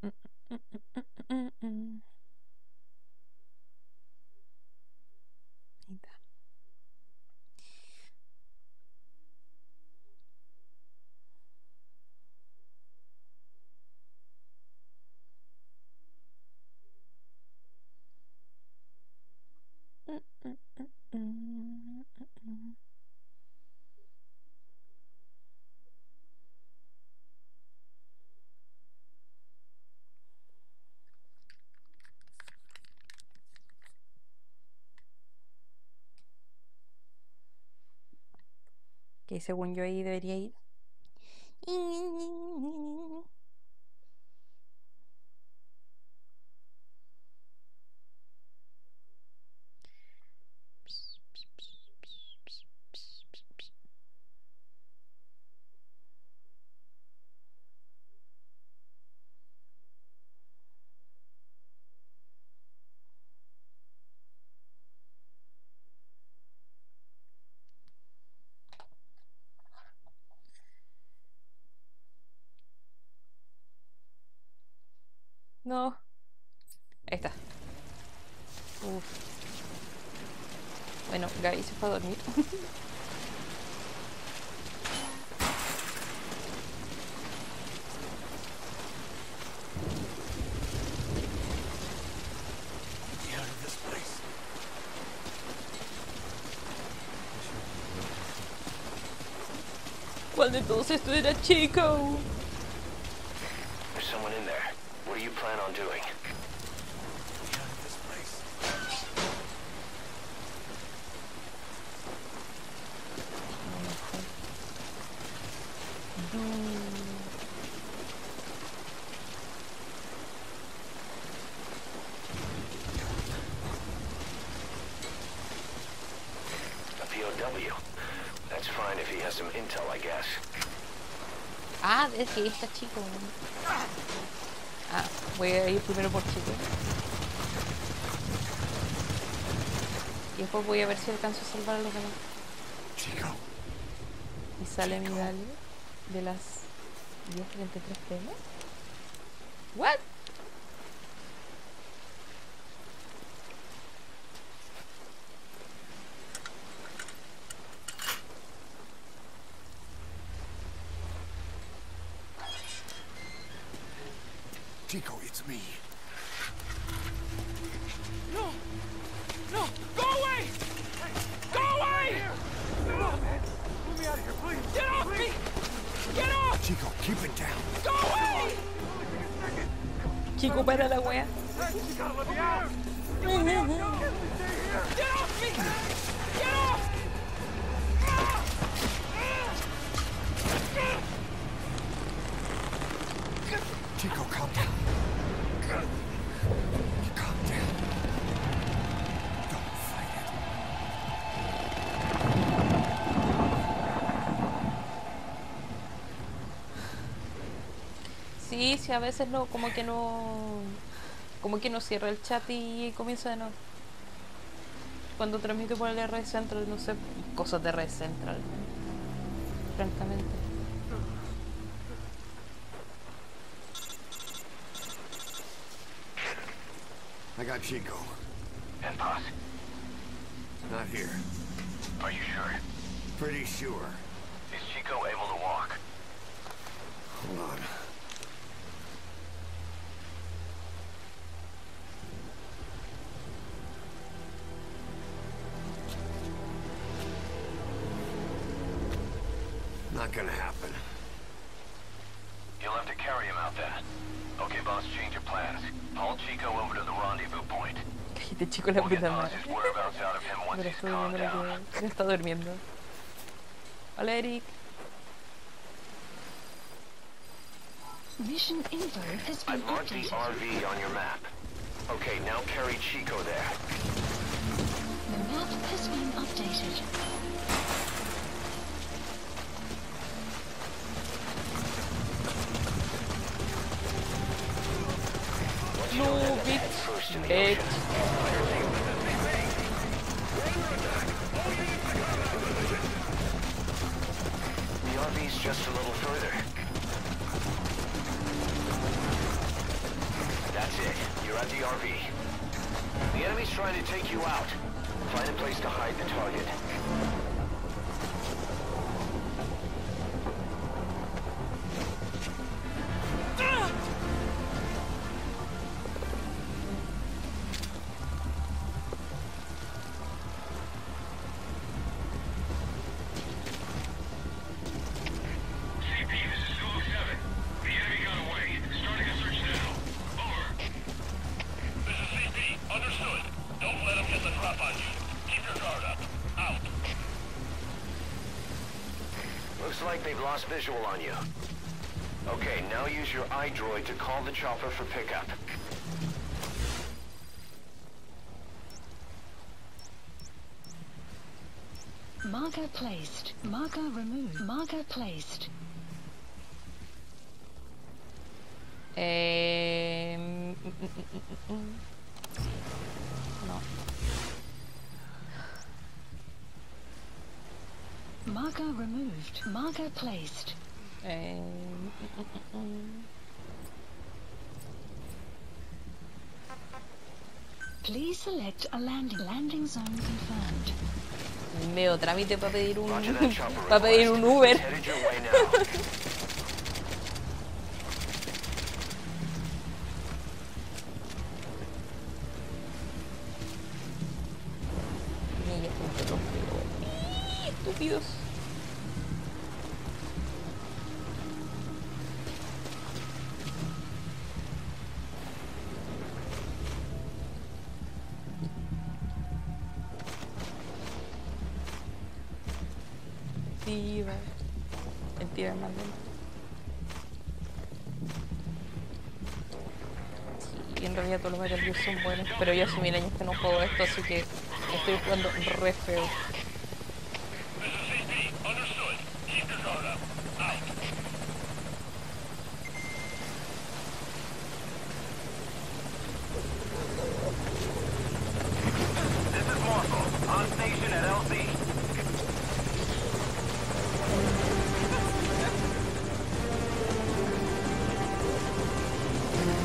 Ahí está. Que según yo ahí debería ir. No. Ahí está. Uf. Bueno, Gaby se fue a dormir. ¿Cuál de todos estos era Chico? There's someone in there. What do you plan on doing? A POW. That's fine if he has some intel, I guess. Ah, es que está Chico. Ah, voy a ir primero por Chico. Y después voy a ver si alcanzo a salvar a los demás. Chico. Y sale mi Dale de las 10:33 pm. What? Chico, it's me. No! No! Go away! Go away! No, man! Let me out of here, please! Get off me! Get off! Chico, keep it down. Go away! Chico, para la wea. Hey, you gotta let me out! You let me out! No! Stay here! Get off me! Get off! Chico, calm down. Calm down. Don't fight it. Sí, sí, a veces no, como que no cierra el chat y comienza de nuevo. Cuando transmito por el Red Central, no sé, cosas de Red Central, francamente. I got Chico. And Paz? Not here. Are you sure? Pretty sure. Is Chico able to walk? Hold on. Not gonna happen. You'll have to carry him out then. Okay, boss, change your plans. Haul Chico over to the rendezvous point. Cállate, Chico, la We'll get puta madre. Paz's whereabouts out of him once Pero he's estoy calmed viendo down. que está durmiendo. Hola, Eric. Mission info has been I've marked the updated. RV on your map. Okay, now carry Chico there. The map has been updated. No, bitch. First in the Bitch. ocean. The RV's just a little further. you're at the RV. The enemy's trying to take you out. Find a place to hide the target. Looks like they've lost visual on you. Okay, now use your iDroid to call the chopper for pickup. Marker placed. Marker removed. Marker placed. No. Marker removed. Marker placed. Please select a landing zone confirmed. Medio trámite para pedir un Roger that chopper para pedir un request. Uber. It's headed your way now. Ni ya siempre los veo. Estúpidos. Mentira. Mentira, más lento. Sí, en realidad todos los Metal Gear son buenos, pero yo hace 1000 años que no juego esto, así que estoy jugando re feo. This is Marshall, on station at LZ.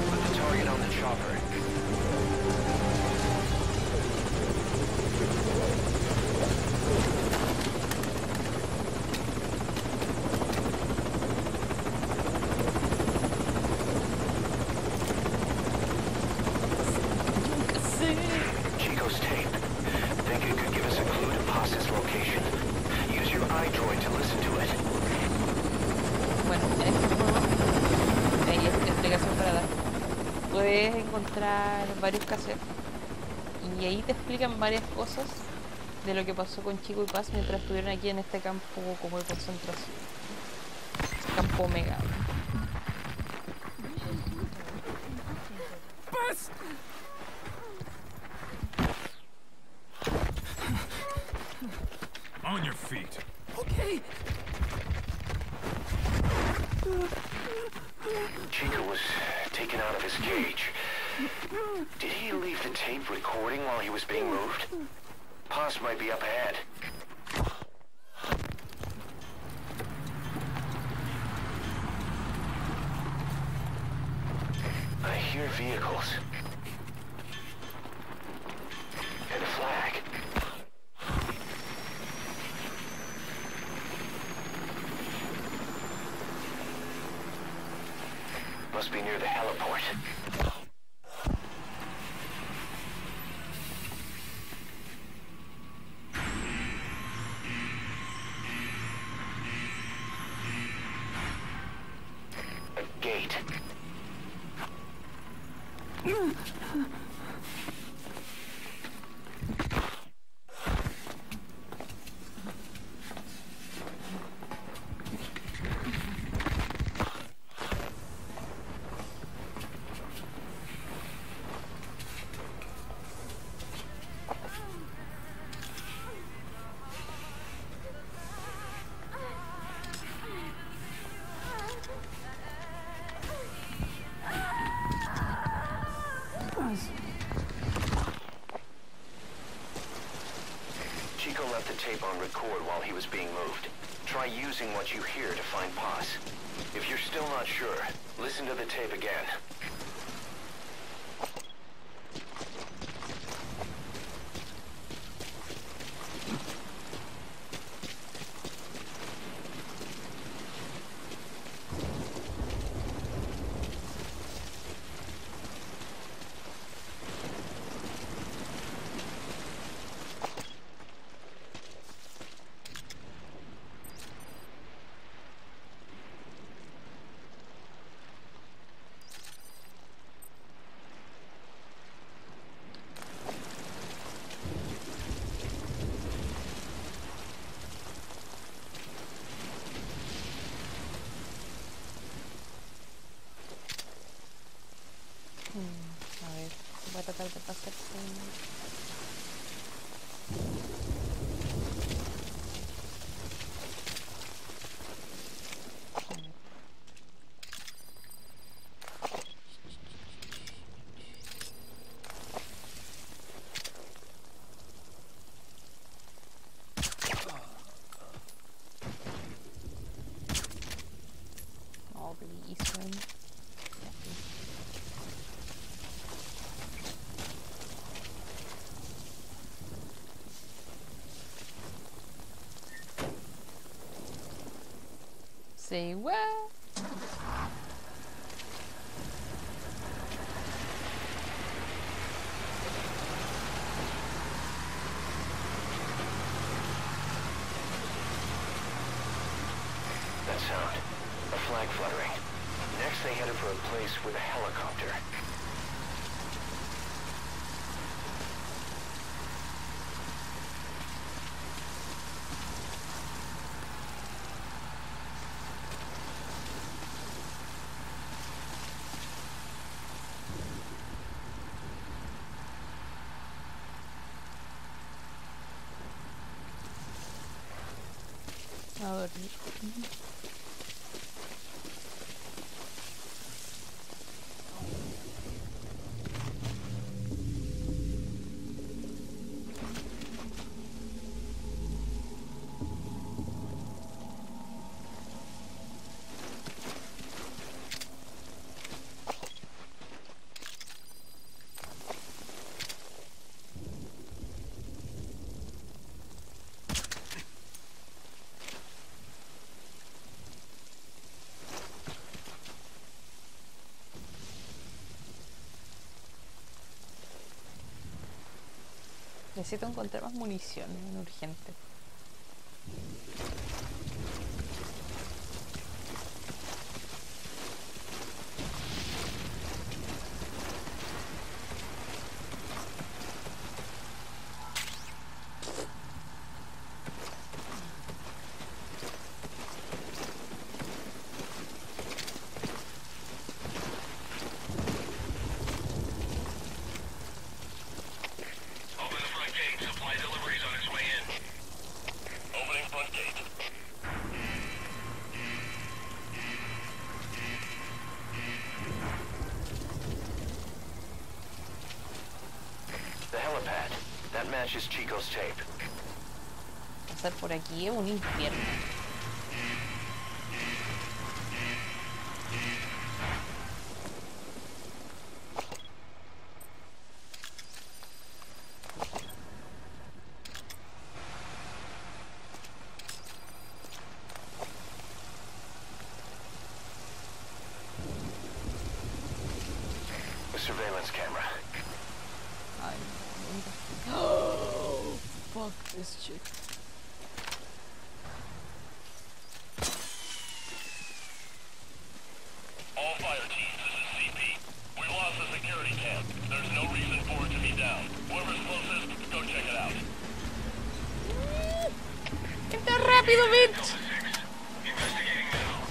Put the target on the chopper. Chico's tape. Think it could give us a clue to Paz's location. Use your iDroid to listen to it. Bueno, en este juego hay explicación para dar. Puedes encontrar varios cassettes y ahí te explican varias cosas de lo que pasó con Chico y Paz mientras estuvieron aquí en este campo como de concentración. Campo Omega. Bus! On your feet. Okay. Chico was taken out of his cage. Did he leave the tape recording while he was being moved? Paz might be up ahead. I hear vehicles. And a flag. Must be near the heliport. A gate. Chico left the tape on record while he was being moved. Try using what you hear to find Paz. If you're still not sure, listen to the tape again. tratar de pasarse. Oh, please, man. Say what? That sound. A flag fluttering. Next they headed for a place with a helicopter. A dormir. Necesito encontrar más munición, urgente. That matches Chico's tape. Pasar por aquí es un infierno. The surveillance camera. Oh, fuck this chick. All fire teams, this is CP. We lost the security cam. There's no reason for it to be down. Whoever's closest, go check it out. ¡Está rápido, bitch! Investigating now.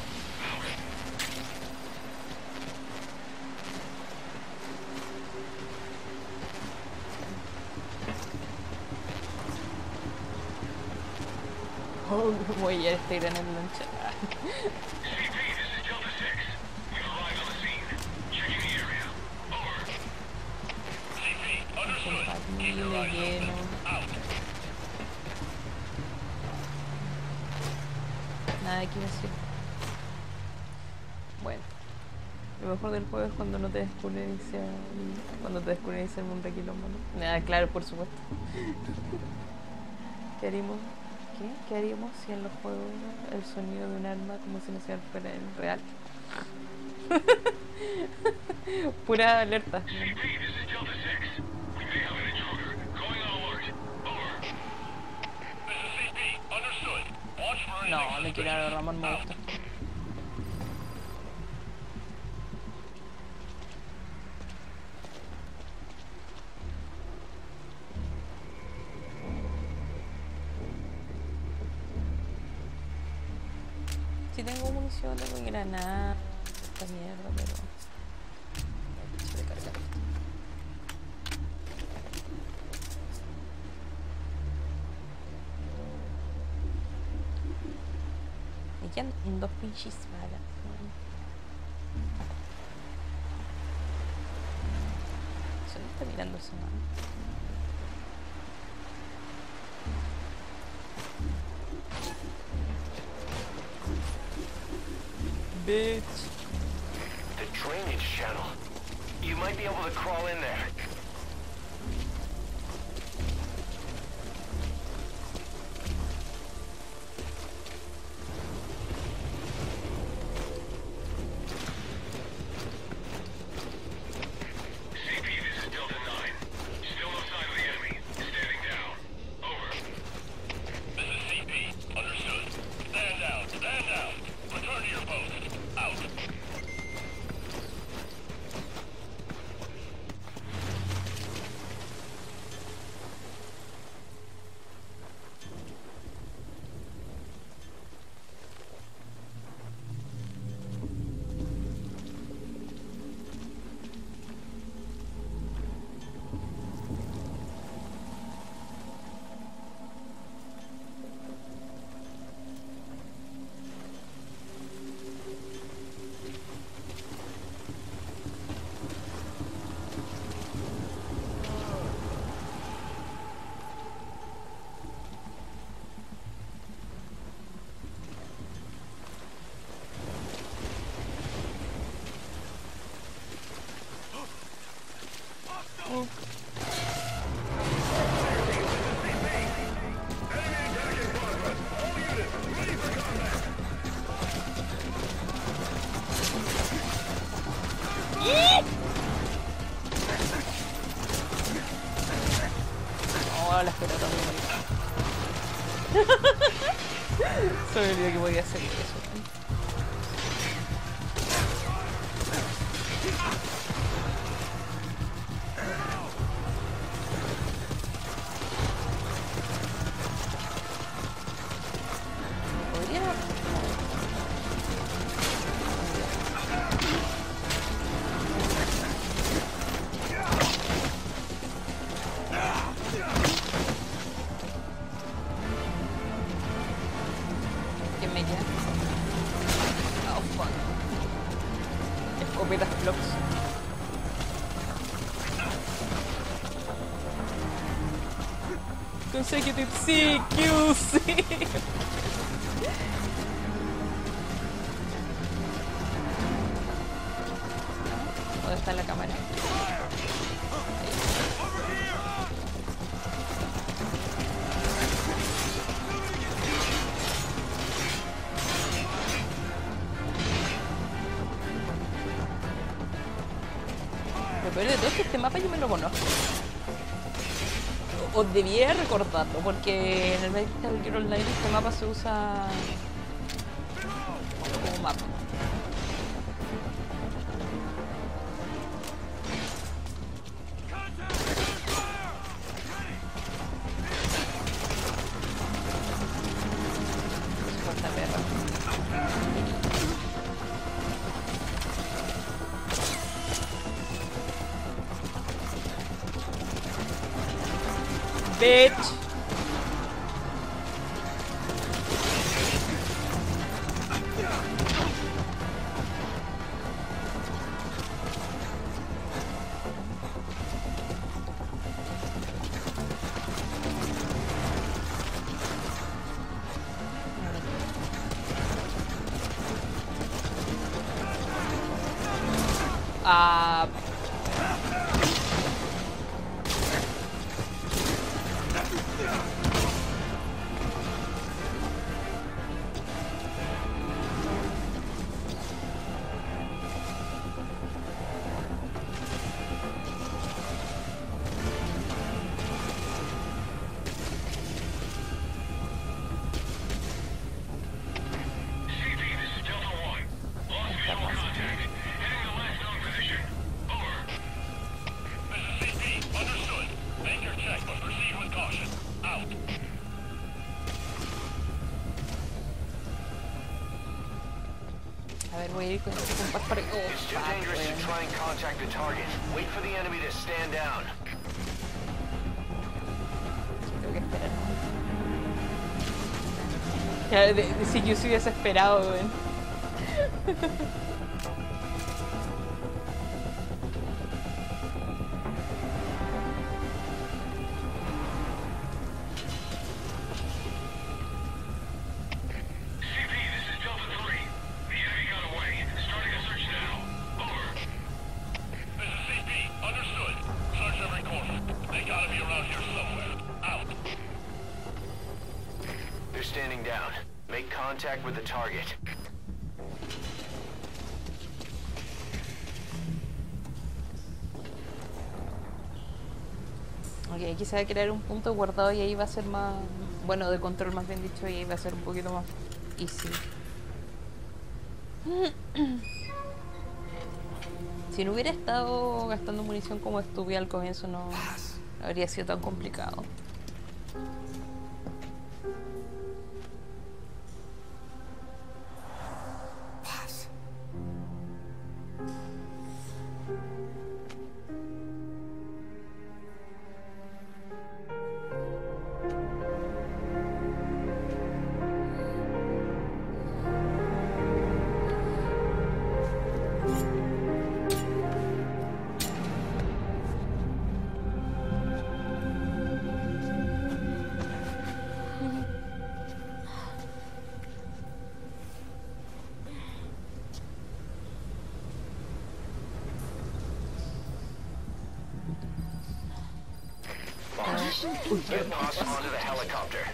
Oh, voy a estar en el lunch. CP, this is Delta 6. We've arrived on the scene. Checking the area. Over. CP, understood. Keep your eyes Lleno. open. Out. Nada que decir. Bueno, lo mejor del juego es cuando no te descubren cuando te descubren el mundo quilombo, ¿no? Nada, claro, por supuesto. ¿Qué haríamos? ¿Qué haríamos si en los juegos el sonido de un arma como si no fuera en real? Pura alerta. CP, this is Delta 6. We may have an intruder. Going on alert. Over. This is CP. Understood. Watch for anything No, me quiero a Ramón, me gusta. Si tengo munición, tengo granada, esta mierda, pero... Voy a cargar esto. quedan dos pinches balas. ¿Dónde está mirando ese man? Bitch. The drainage channel. You might be able to crawl in there. Oh, las pelotas muy bonitas. Se me olvidó que podía hacer eso. Consecutive CQC. ¿Dónde está la cámara? Lo peor de todo es que este mapa yo me lo conozco. O debía recordarlo, porque en el Metal Gear Online este mapa se usa como mapa. Fuerza perra. Bitch. A ver, voy a ir con este compás para... Oh, It's too dangerous to try and contact the target. Wait for the enemy to stand down. Tengo que esperar. Claro, si yo soy desesperado, weón. Standing down. Make contact with the target. Ok, aquí se va a crear un punto guardado y ahí va a ser más... Bueno, de control más bien dicho, y ahí va a ser un poquito más easy. Si no hubiera estado gastando munición como estuve al comienzo, no habría sido tan complicado. Get Poss onto the helicopter.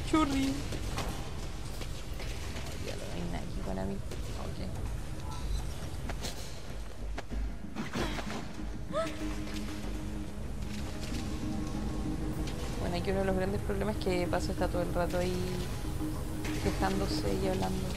Churri. Ya lo ven aquí para mí. Bueno, aquí uno de los grandes problemas es que Paso está todo el rato ahí quejándose y hablando.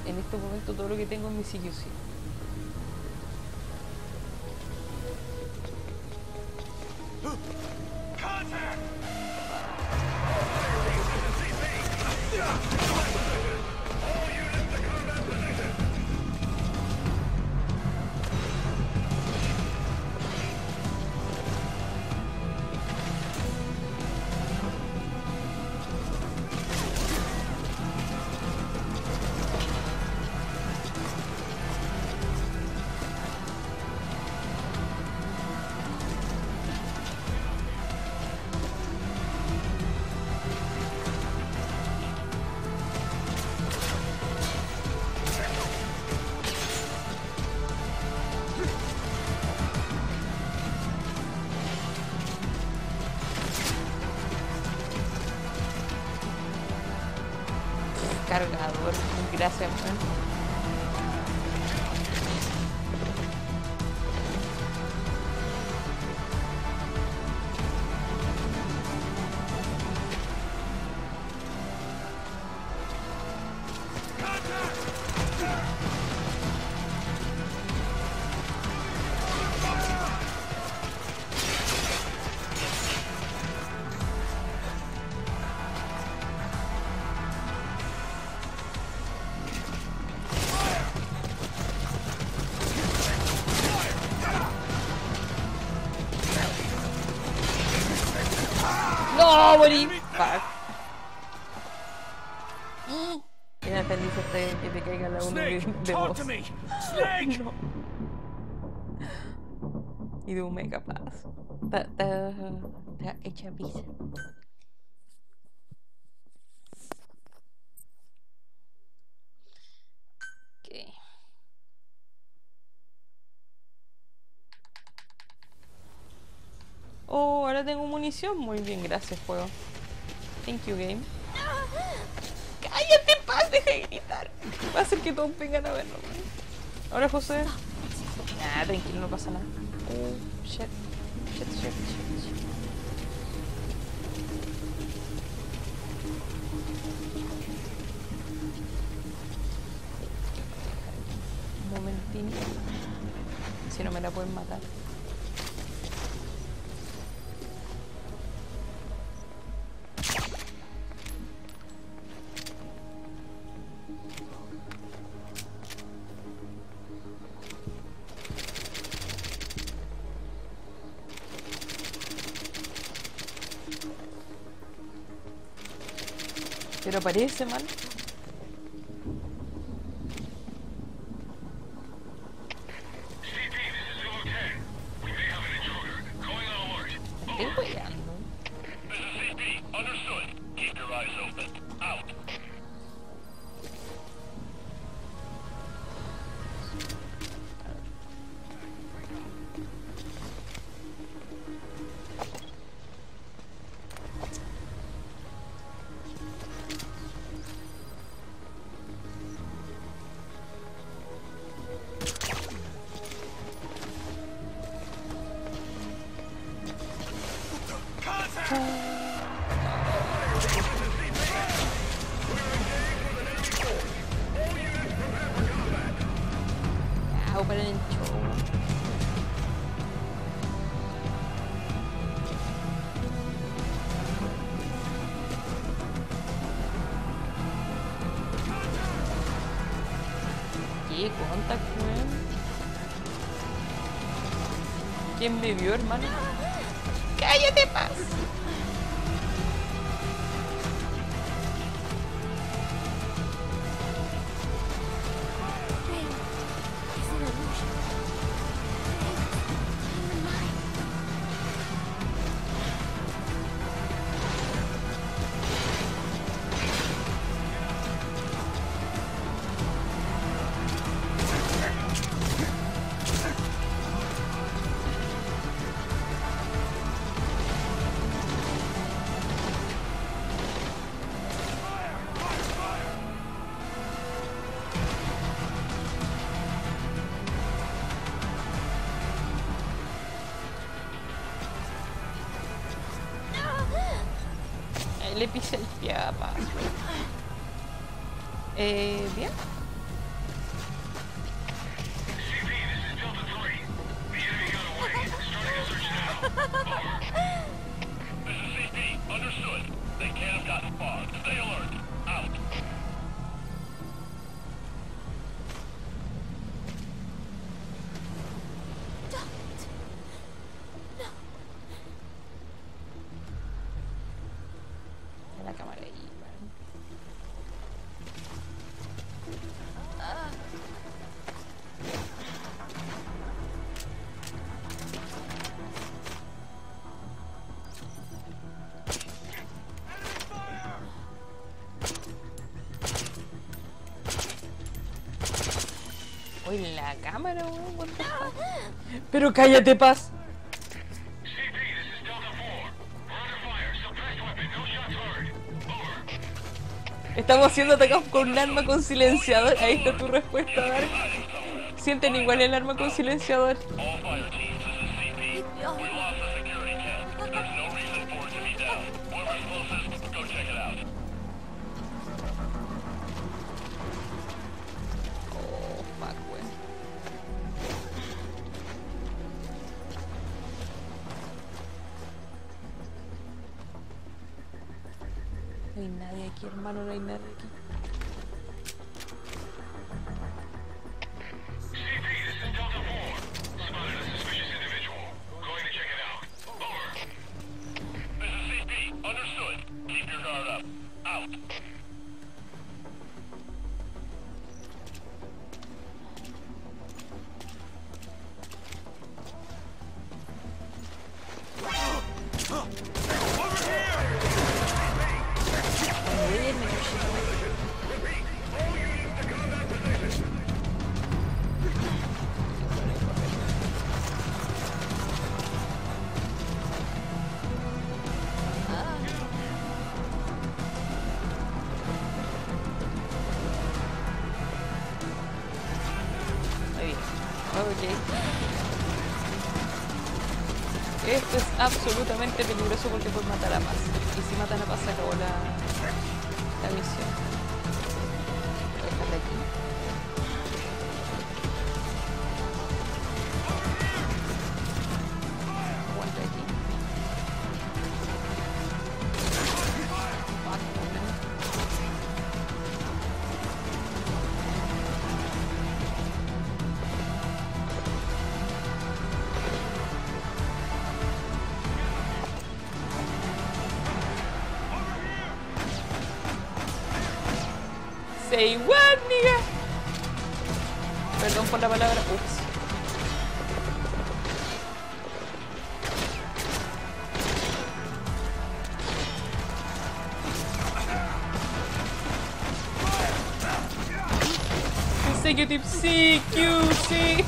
En este momento todo lo que tengo es mi CQC. Cargador, gracias, man. ¡No, morí! Fuck. Qué feliz estoy que te caiga la uno de voz. No. Y de un mega paz. Está hecha pizza. Oh, ahora tengo munición. Muy bien, gracias, juego. Thank you, game. ¡Cállate, paz! Deja de gritar. Va a hacer que todos vengan a verlo. Ahora, José. Nah, tranquilo, no pasa nada. Shit. Shit. Un momentín. Si no me la pueden matar. Pero parece mal. Estoy weyando. Para el show. ¿Qué contact, weón? ¿Quién me vio, hermano? ¡Cállate, paz! Le pisé el pie a Paz. Bien. La cámara ahí, ¿vale? Uy, la cámara, weón. What the fuck? Pero cállate, Paz. Estamos siendo atacados con un arma con silenciador. Ahí está tu respuesta, Dark. Sienten igual el arma con silenciador. Oh, fuck, weón. No hay nadie aquí, hermano, no hay nadie aquí. Ok. Esto es absolutamente peligroso porque puede matar a Paz. Y si matan a Paz se acabó la misión. Déjate aquí. Aguanta aquí. Say what, nigga? Perdón por la palabra. Ups. Consecutive CQC.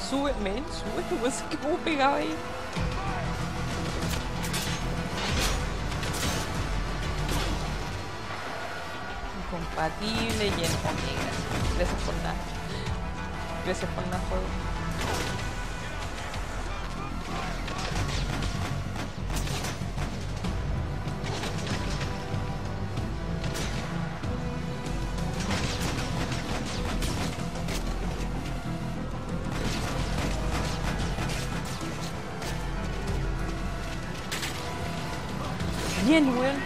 Sube, men, sube, no sé cómo pegaba ahí. Incompatible y en omega. Gracias por nada. Gracias por nada, juego. Bien, weón.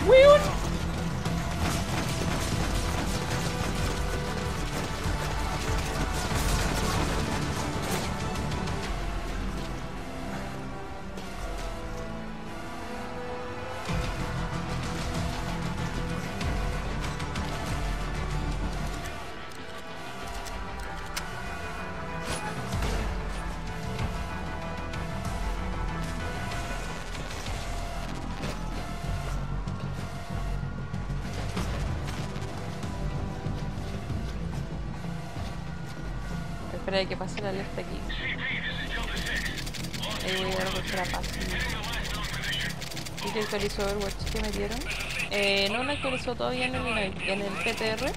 Weón. Espera que pase la alerta aquí. Ahí voy a dar la paz. ¿Y qué actualizó Overwatch que me dieron? No lo actualizó todavía en el PTR,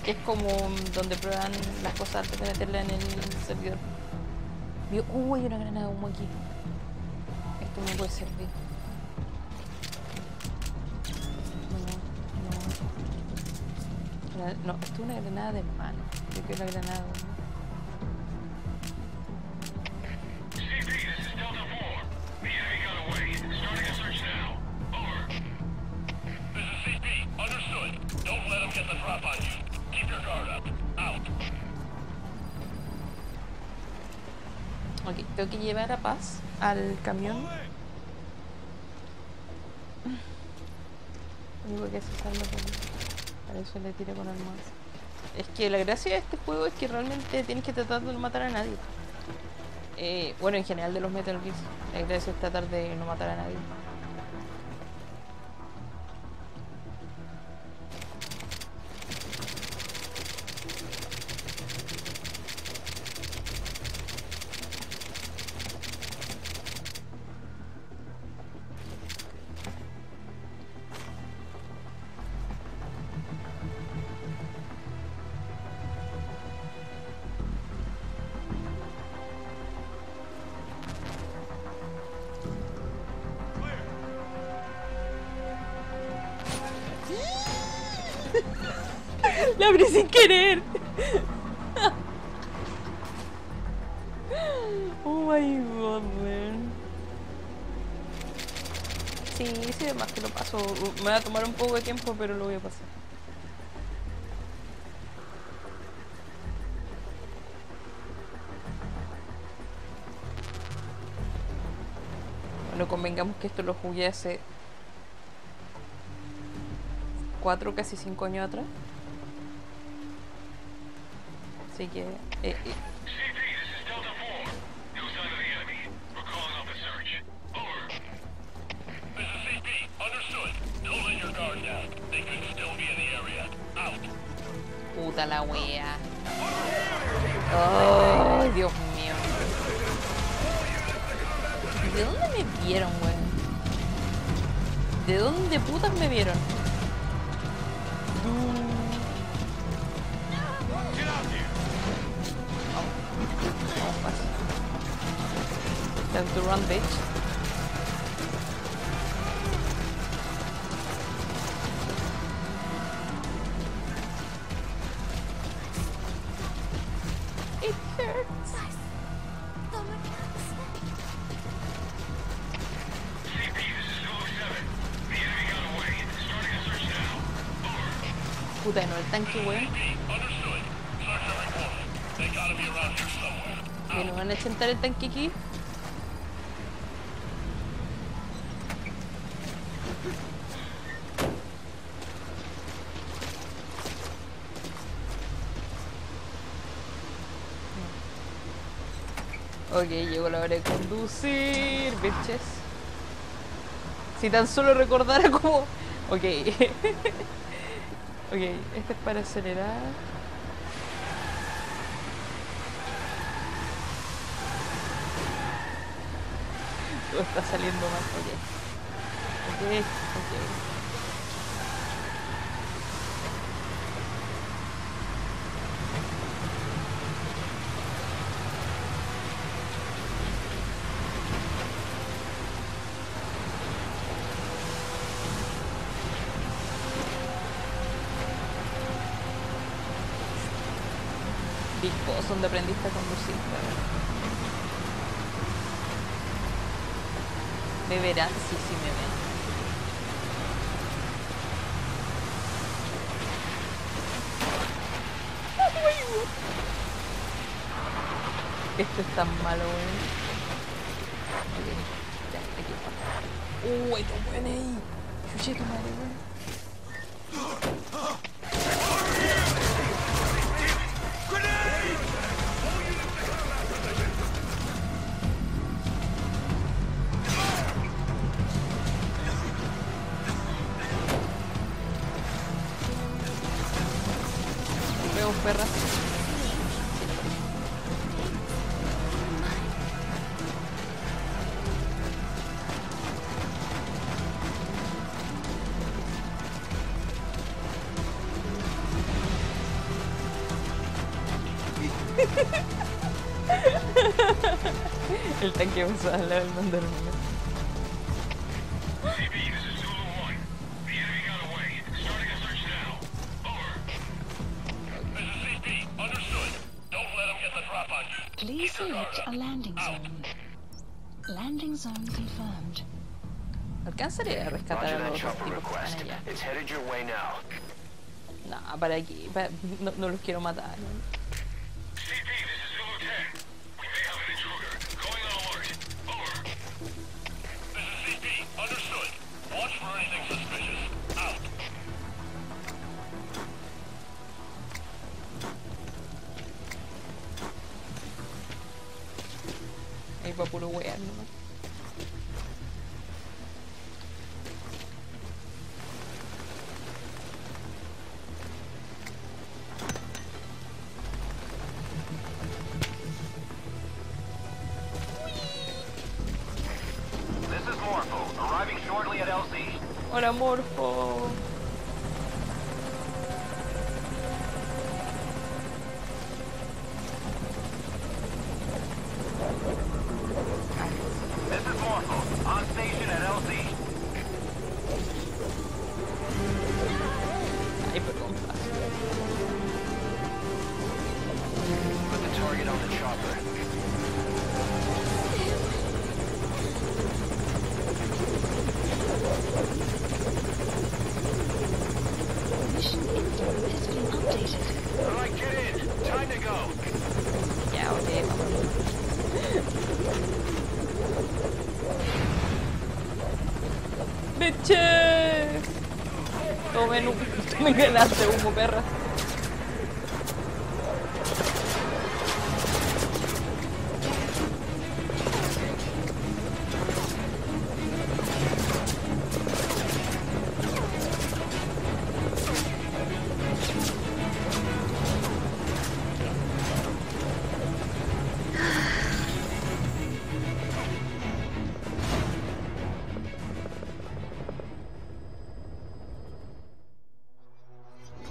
que es como donde prueban las cosas antes de meterla en el servidor. Hay una granada de humo aquí. Esto me puede servir. No, esto es una granada de mano. Yo quiero la granada de humo. Ok, tengo que llevar a Paz al camión. Lo único que hace es salva con... Para eso le tiré con almuerzo. Es que la gracia de este juego es que realmente tienes que tratar de no matar a nadie. Bueno, en general de los Metal Gear, la gracia es tratar de no matar a nadie. La abrí sin querer. Oh my god, man. Sí, sí, además que lo paso. Me va a tomar un poco de tiempo, pero lo voy a pasar. Bueno, convengamos que esto lo jugué hace 4, casi 5 años atrás. Así que... CP, this is Delta 4. No sign of the enemy. We're calling off the search. Over. This is CP. Understood. Don't let your guard down. They could still be in the area. Out. Puta la wea. Oh, Dios mío. ¿De dónde me vieron, weón? ¿De dónde putas me vieron? Get out here. Vamos, fácil. Time to run, bitch. It hurts. CP, this is Zulu 7. The enemy got away. Starting a search now. Over. Puta, no, el tanque, weón. Understood. Search and report. They gotta be around here somewhere. Que nos van a chantar el tanque aquí. Ok, llegó la hora de conducir, bitches. Si tan solo recordara cómo... Ok. Ok, este es para acelerar. Todo está saliendo mal. Ok. Ok, ok. Big Boss, donde aprendiste a conducir, cabrón. ¿Me verán? Sí, sí me ven. Esto es tan malo, weón. Ok, ya, aquí está. Uy, qué buena ahí. Chuche tu madre, weón. Vemos perras. El tanque va a hablar al mandarme. CP, this is Zulu 1. The enemy got away. Starting a search now. Over. This is CP. Understood. Don't let them get the drop on you. Please select a landing zone. Landing zone confirmed. ¿Alcanzaré a rescatar Roger a that los dos chopper tipos que request. están allá? It's headed your way now. No, para aquí. No, no los quiero matar. CP, this is Zulu 10. We may have an intruder. Going on alert. Over. This is CP. Understood. Watch for anything suspicious. Out. Ahí va puro wear nomás. This is Morpho, arriving shortly at LZ. Hola, Morfo. This is Morpho, on station at LZ. Ay, perdón, paso. Get on the chopper. Mission info has been updated. All right, get in. Time to go. Ya, ok, vamos. ¡Bitches! Tomen ganaste humo, perra.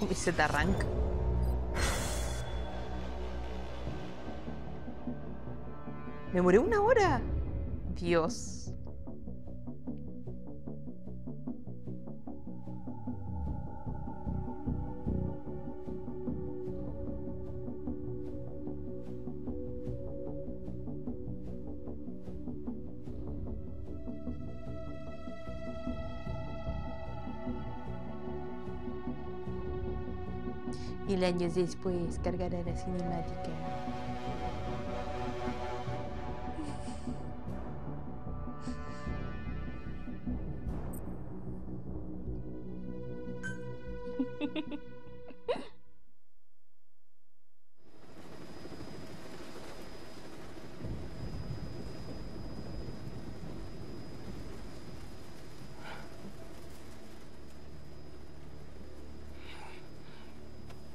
Y se te arranca. Me demoré 1 hora. Dios. Mil años después cargará la cinemática.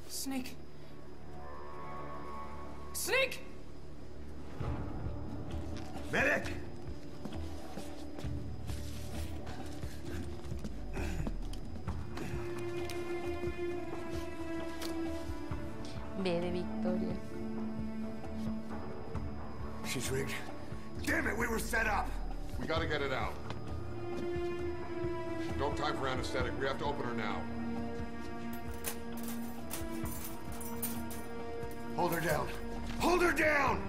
Snake. Snake! Medic! B de Victoria. She's rigged. Damn it, we were set up! We gotta get it out. No time for anesthetic. We have to open her now. Hold her down. Hold her down!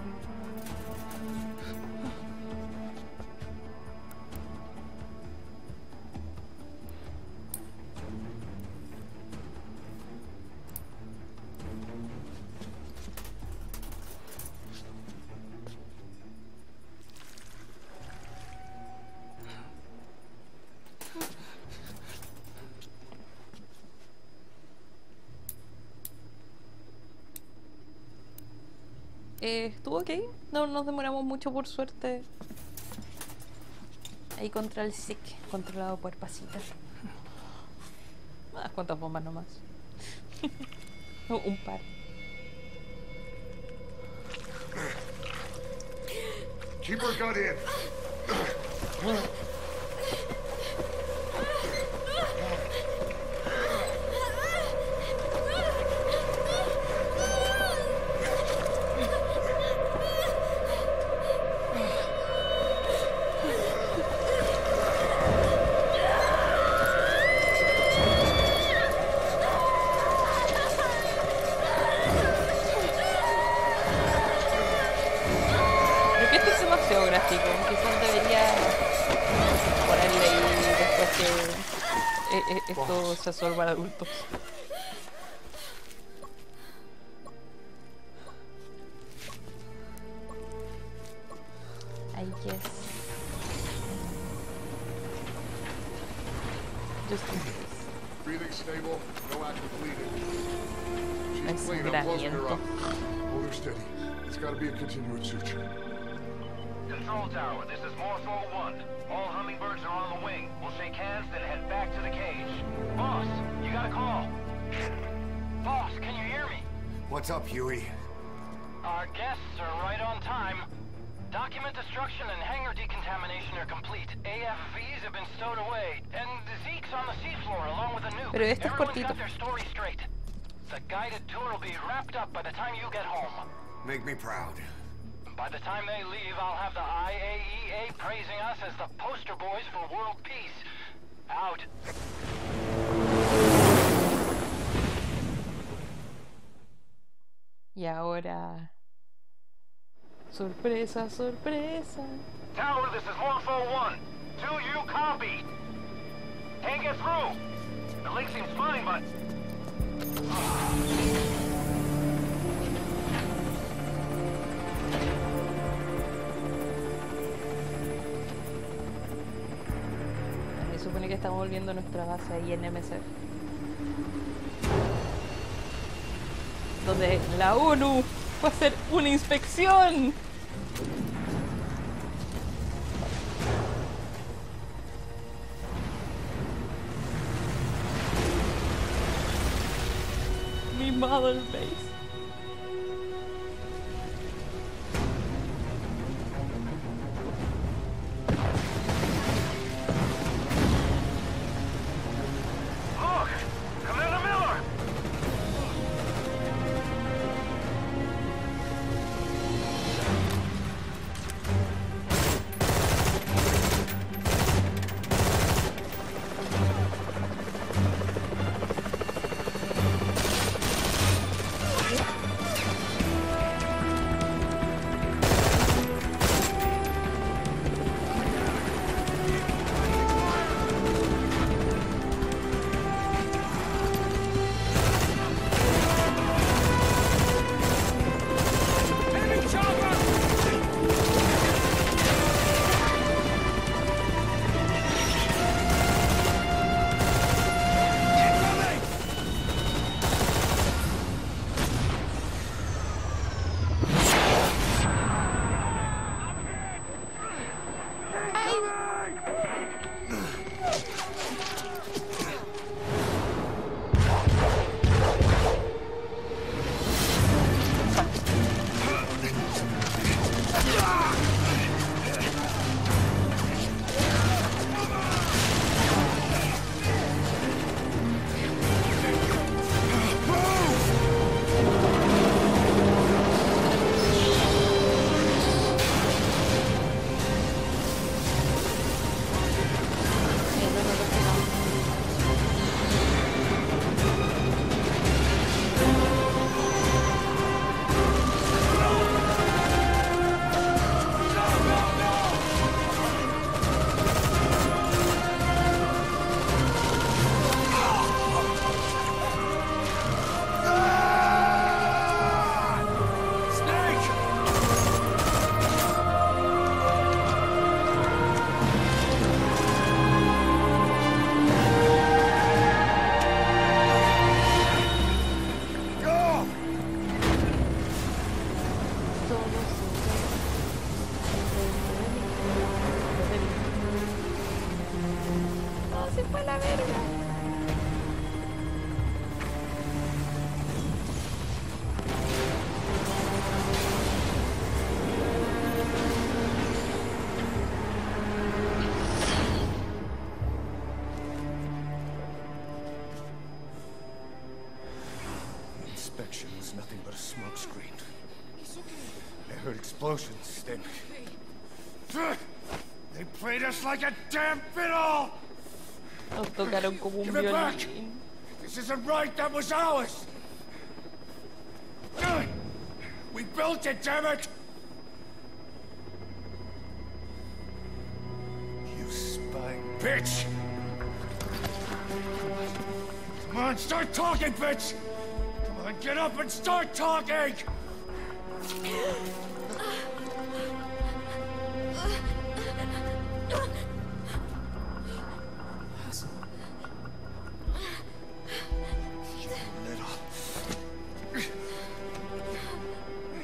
Estuvo ok, no nos demoramos mucho por suerte. Ahí contra el SIC, controlado por pasitas. ¿Cuántas bombas nomás? Un par. Keep her gun in. Quizás debería ponerle ahí después que esto se hace para adultos. I guess. Just in case. Breathing stable, no active bleeding. Hay She's clean, I'm closing her sangramiento. up. Hold her steady. It's gotta be a continuous suture. Control tower, this is Morse 01. All hummingbirds are on the wing. We'll shake hands, then head back to the cage. Boss, you got a call. Boss, can you hear me? What's up, Huey? Our guests are right on time. Document destruction and hangar decontamination are complete. AFVs have been stowed away, and Zeke's on the seafloor along with a nuke. Pero este es Everyone's cortito. got their story straight. The guided tour will be wrapped up by the time you get home. Make me proud. By the time they leave, I'll have the IAEA praising us as the poster boys for world peace. Out. Y ahora Sorpresa, sorpresa. Tower, this is Morpho 1. 2, you copy. Can't get through. The link seems fine, but... Se supone que estamos volviendo a nuestra base ahí en MSF. Donde la ONU fue a hacer una inspección. Mi mother base. Look! Commander Miller! Enemy chopper! Incoming! No, se fue la verga. Inspection was nothing but a smoke screen. I heard explosions, then... They played us like a damn fiddle! Nos tocaron como un Give it back! violín. This isn't right, that was ours! We built it, damn it! You spying bitch! Come on, start talking, bitch! Come on, get up and start talking!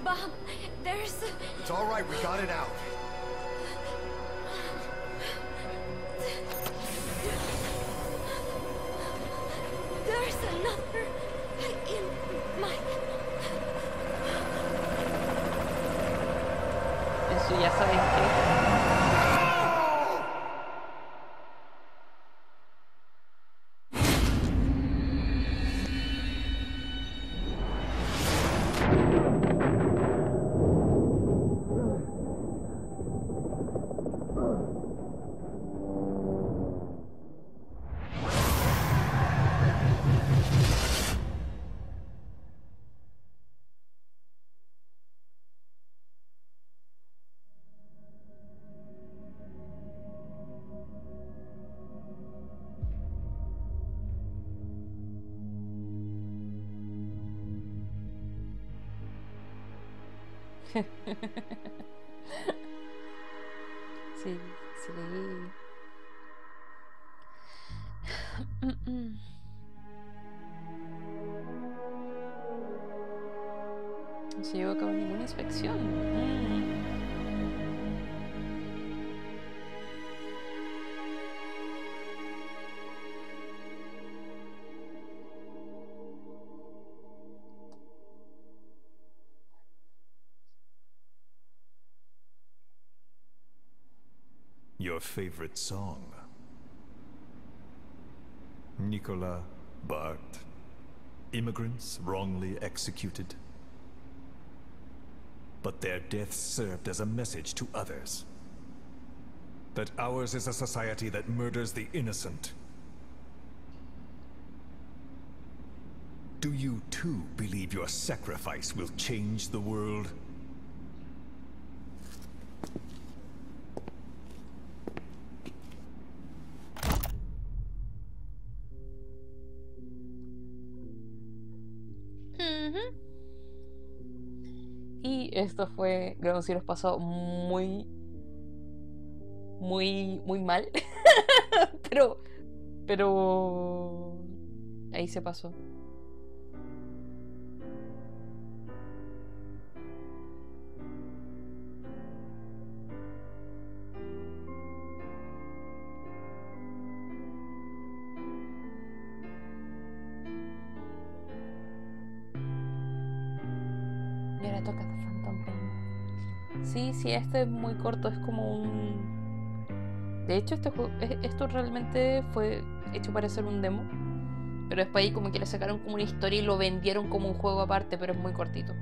Bob, there's... It's all right, we got it out. There's another in my... Eso ya saben que... Sí, sí. No se llevó a cabo ninguna inspección. Your favorite song? Nicola, Bart, immigrants wrongly executed. But their deaths served as a message to others. That ours is a society that murders the innocent. Do you too believe your sacrifice will change the world? Y esto fue, creo que sí nos pasó muy mal. pero ahí se pasó. Y ahora toca The Phantom Pain. Sí, este es muy corto, es como un... De hecho, este juego, esto realmente fue hecho para ser un demo. Pero después ahí como que le sacaron como una historia y lo vendieron como un juego aparte, pero es muy cortito.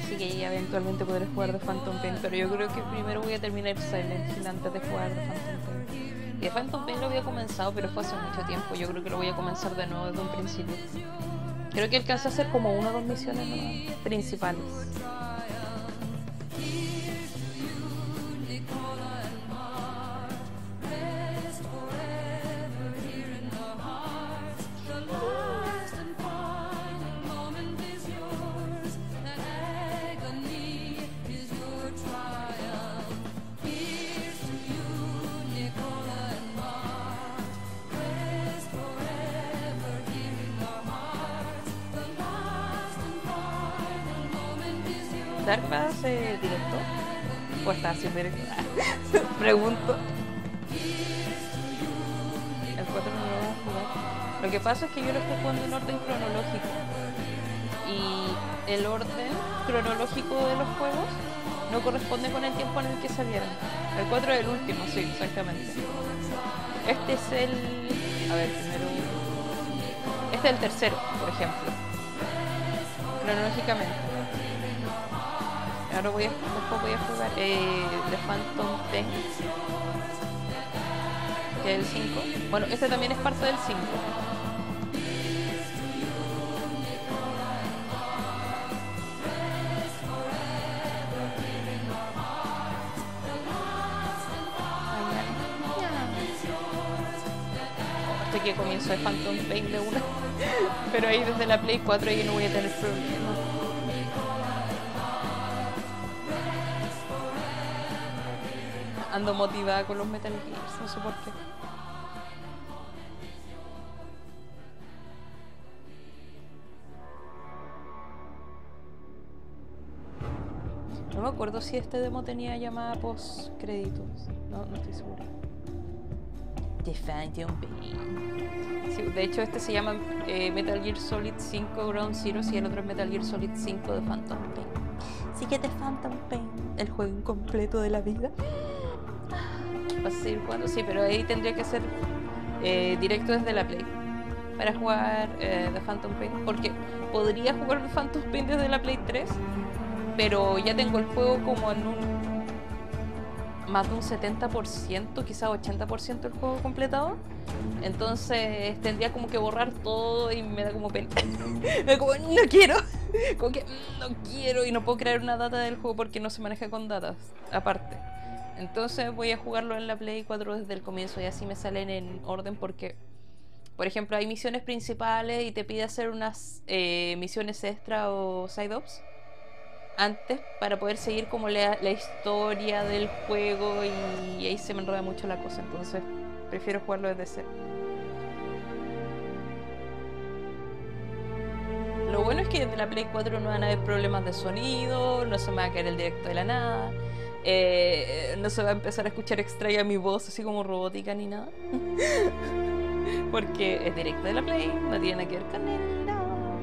Así que ya eventualmente podré jugar de Phantom Pain, pero yo creo que primero voy a terminar Silent Hill antes de jugar de Phantom Pain. Y de Phantom Pain lo había comenzado, pero fue hace mucho tiempo. Yo creo que lo voy a comenzar de nuevo desde un principio. Creo que alcancé a hacer como 1 o 2 misiones principales. ¿Dark va a hacer directo? ¿O está haciendo directo? Pregunto. El 4 no lo voy a jugar. Lo que pasa es que yo lo estoy jugando en orden cronológico. Y el orden cronológico de los juegos no corresponde con el tiempo en el que salieron. El 4 es el último, sí, exactamente. Este es el... A ver, primero... Este es el tercero, por ejemplo. Cronológicamente. Ahora después voy a jugar The Phantom Pain, que es el 5. Bueno, este también es parte del 5. Hasta que comienzo de Phantom Pain de una. Pero ahí desde la Play 4 yo no voy a tener problema. Ando motivada con los Metal Gears, no sé por qué. No me acuerdo si este demo tenía llamada post créditos. No estoy segura. The Phantom Pain. Sí, de hecho este se llama Metal Gear Solid 5 Ground Zero y el otro es Metal Gear Solid 5 The Phantom Pain. Así que The Phantom Pain, el juego incompleto de la vida. ¿Vas a seguir jugando? Sí, pero ahí tendría que ser directo desde la Play para jugar The Phantom Pain, porque podría jugar The Phantom Pain desde la Play 3, pero ya tengo el juego como en más de un 70%, quizás 80% del juego completado. Entonces tendría como que borrar todo y me da como pena. Me da como, no quiero. Como que no quiero y no puedo crear una data del juego porque no se maneja con datas, aparte. Entonces voy a jugarlo en la Play 4 desde el comienzo y así me salen en orden porque, por ejemplo, hay misiones principales y te pide hacer unas misiones extra o side-ops antes para poder seguir como la historia del juego y ahí se me enreda mucho la cosa, entonces prefiero jugarlo desde cero. Lo bueno es que desde la Play 4 no van a haber problemas de sonido, no se me va a caer el directo de la nada, no se va a empezar a escuchar extraña mi voz así como robótica ni nada. Porque es directo de la Play, no tiene nada que ver con él, no.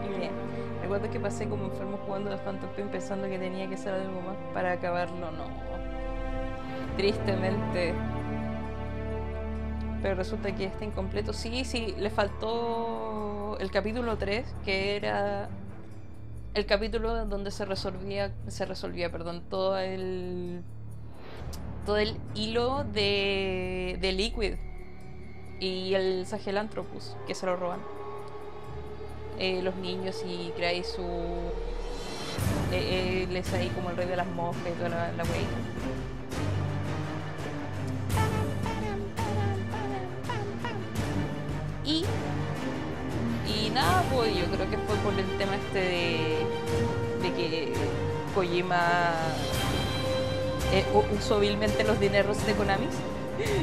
Y bien, recuerdo que pasé como enfermo jugando de Phantom Pain pensando que tenía que hacer algo más para acabarlo, no. Tristemente. Pero resulta que está incompleto. Sí, le faltó el capítulo 3, que era el capítulo donde se resolvía, perdón, todo el hilo de Liquid y el Sahelanthropus, que se lo roban los niños y creáis su él es ahí como el rey de las moscas y toda la wey. Y nada, pues yo creo que fue por el tema este de que Kojima usó vilmente los dineros de Konami.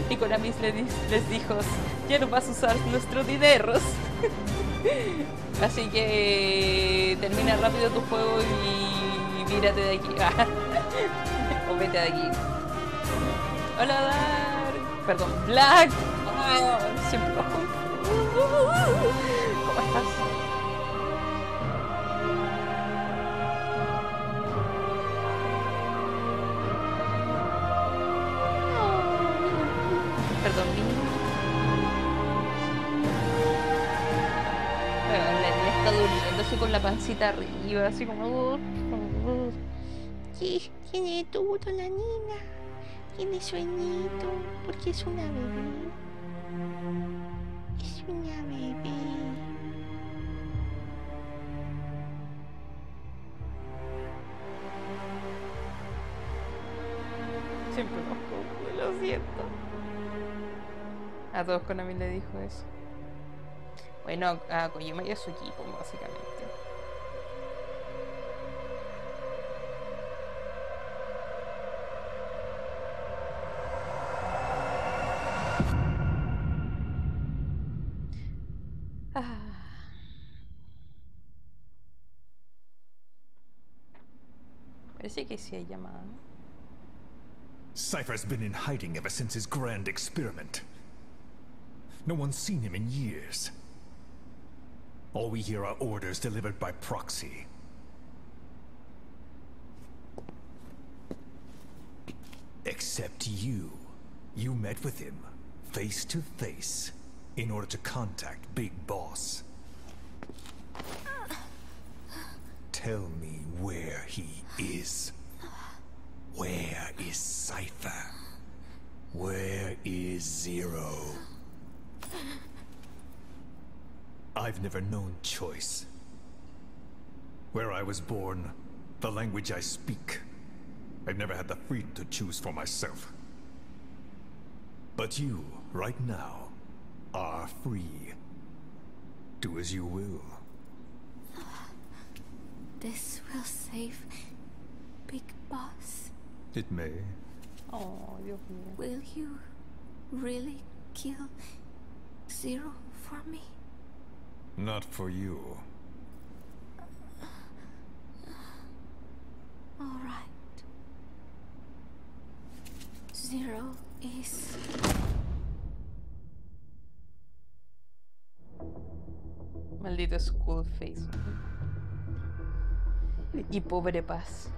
Y Konami les dijo, ya no vas a usar nuestros dineros. Así que termina rápido tu juego y mírate de aquí. O vete de aquí. Hola, Dark. Perdón, Black. Oh, siempre lo confundo. ¿Cómo estás? Perdón, la niña está durmiendo así con la pancita arriba, así como... Sí, tiene todo la niña. Tiene sueñito, porque es una bebé. Es una bebé. Siempre nos confundo, lo siento. A todos Konami le dijo eso. Bueno, a Kojima y a su equipo, básicamente. Parece que sí hay llamada. Cypher's been in hiding ever since his grand experiment. No one's seen him in years. All we hear are orders delivered by proxy. Except you. You met with him, face to face, in order to contact Big Boss. Tell me where he is. Where is Cypher? Where is Zero? I've never known choice. Where I was born, the language I speak, I've never had the freedom to choose for myself. But you, right now, are free. Do as you will. This will save Big Boss. It may. Oh, Dios mío. Will you really kill Zero for me? Not for you. All right. Zero is... Maldito Skullface. Y pobre Paz.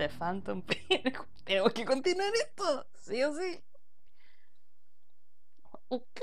The Phantom Pain. Tenemos que continuar esto, sí o sí. Ok.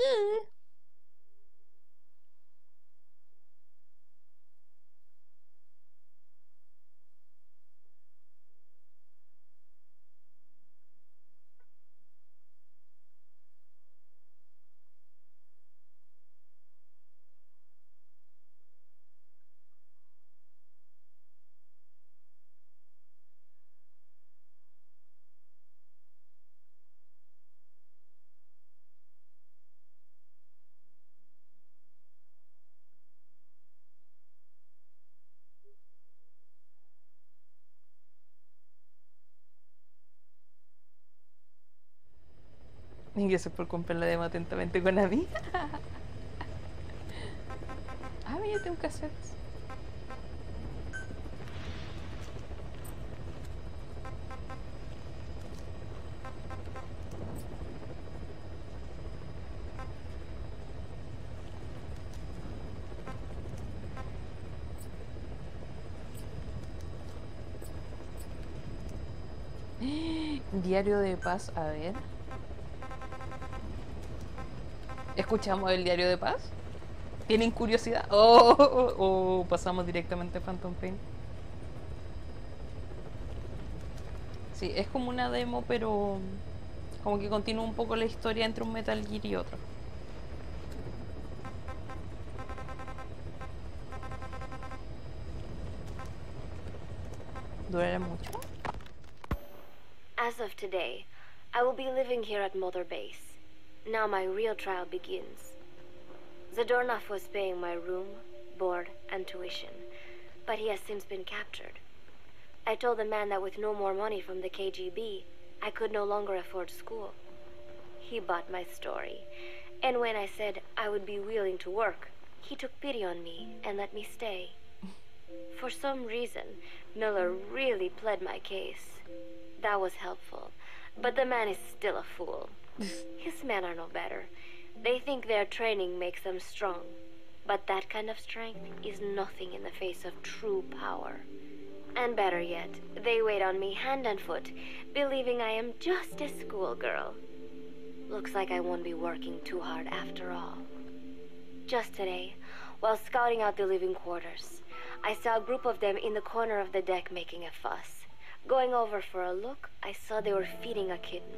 Y gracias por comprarla de atentamente con Ami. Ah, mira, tengo un cassette. Diario de paz, a ver. ¿Escuchamos el diario de paz? ¿Tienen curiosidad? O pasamos directamente a Phantom Pain. Sí, es como una demo, pero como que continúa un poco la historia entre un Metal Gear y otro. ¿Durará mucho? As of today, I will be living here at Mother Base. Now my real trial begins. Zadornov was paying my room, board, and tuition, but he has since been captured. I told the man that with no more money from the KGB, I could no longer afford school. He bought my story, and when I said I would be willing to work, he took pity on me and let me stay. For some reason, Miller really pled my case. That was helpful, but the man is still a fool. His men are no better. They think their training makes them strong, but that kind of strength is nothing in the face of true power. And better yet, they wait on me hand and foot, believing I am just a schoolgirl. Looks like I won't be working too hard after all. Just today, while scouting out the living quarters, I saw a group of them in the corner of the deck making a fuss. Going over for a look, I saw they were feeding a kitten.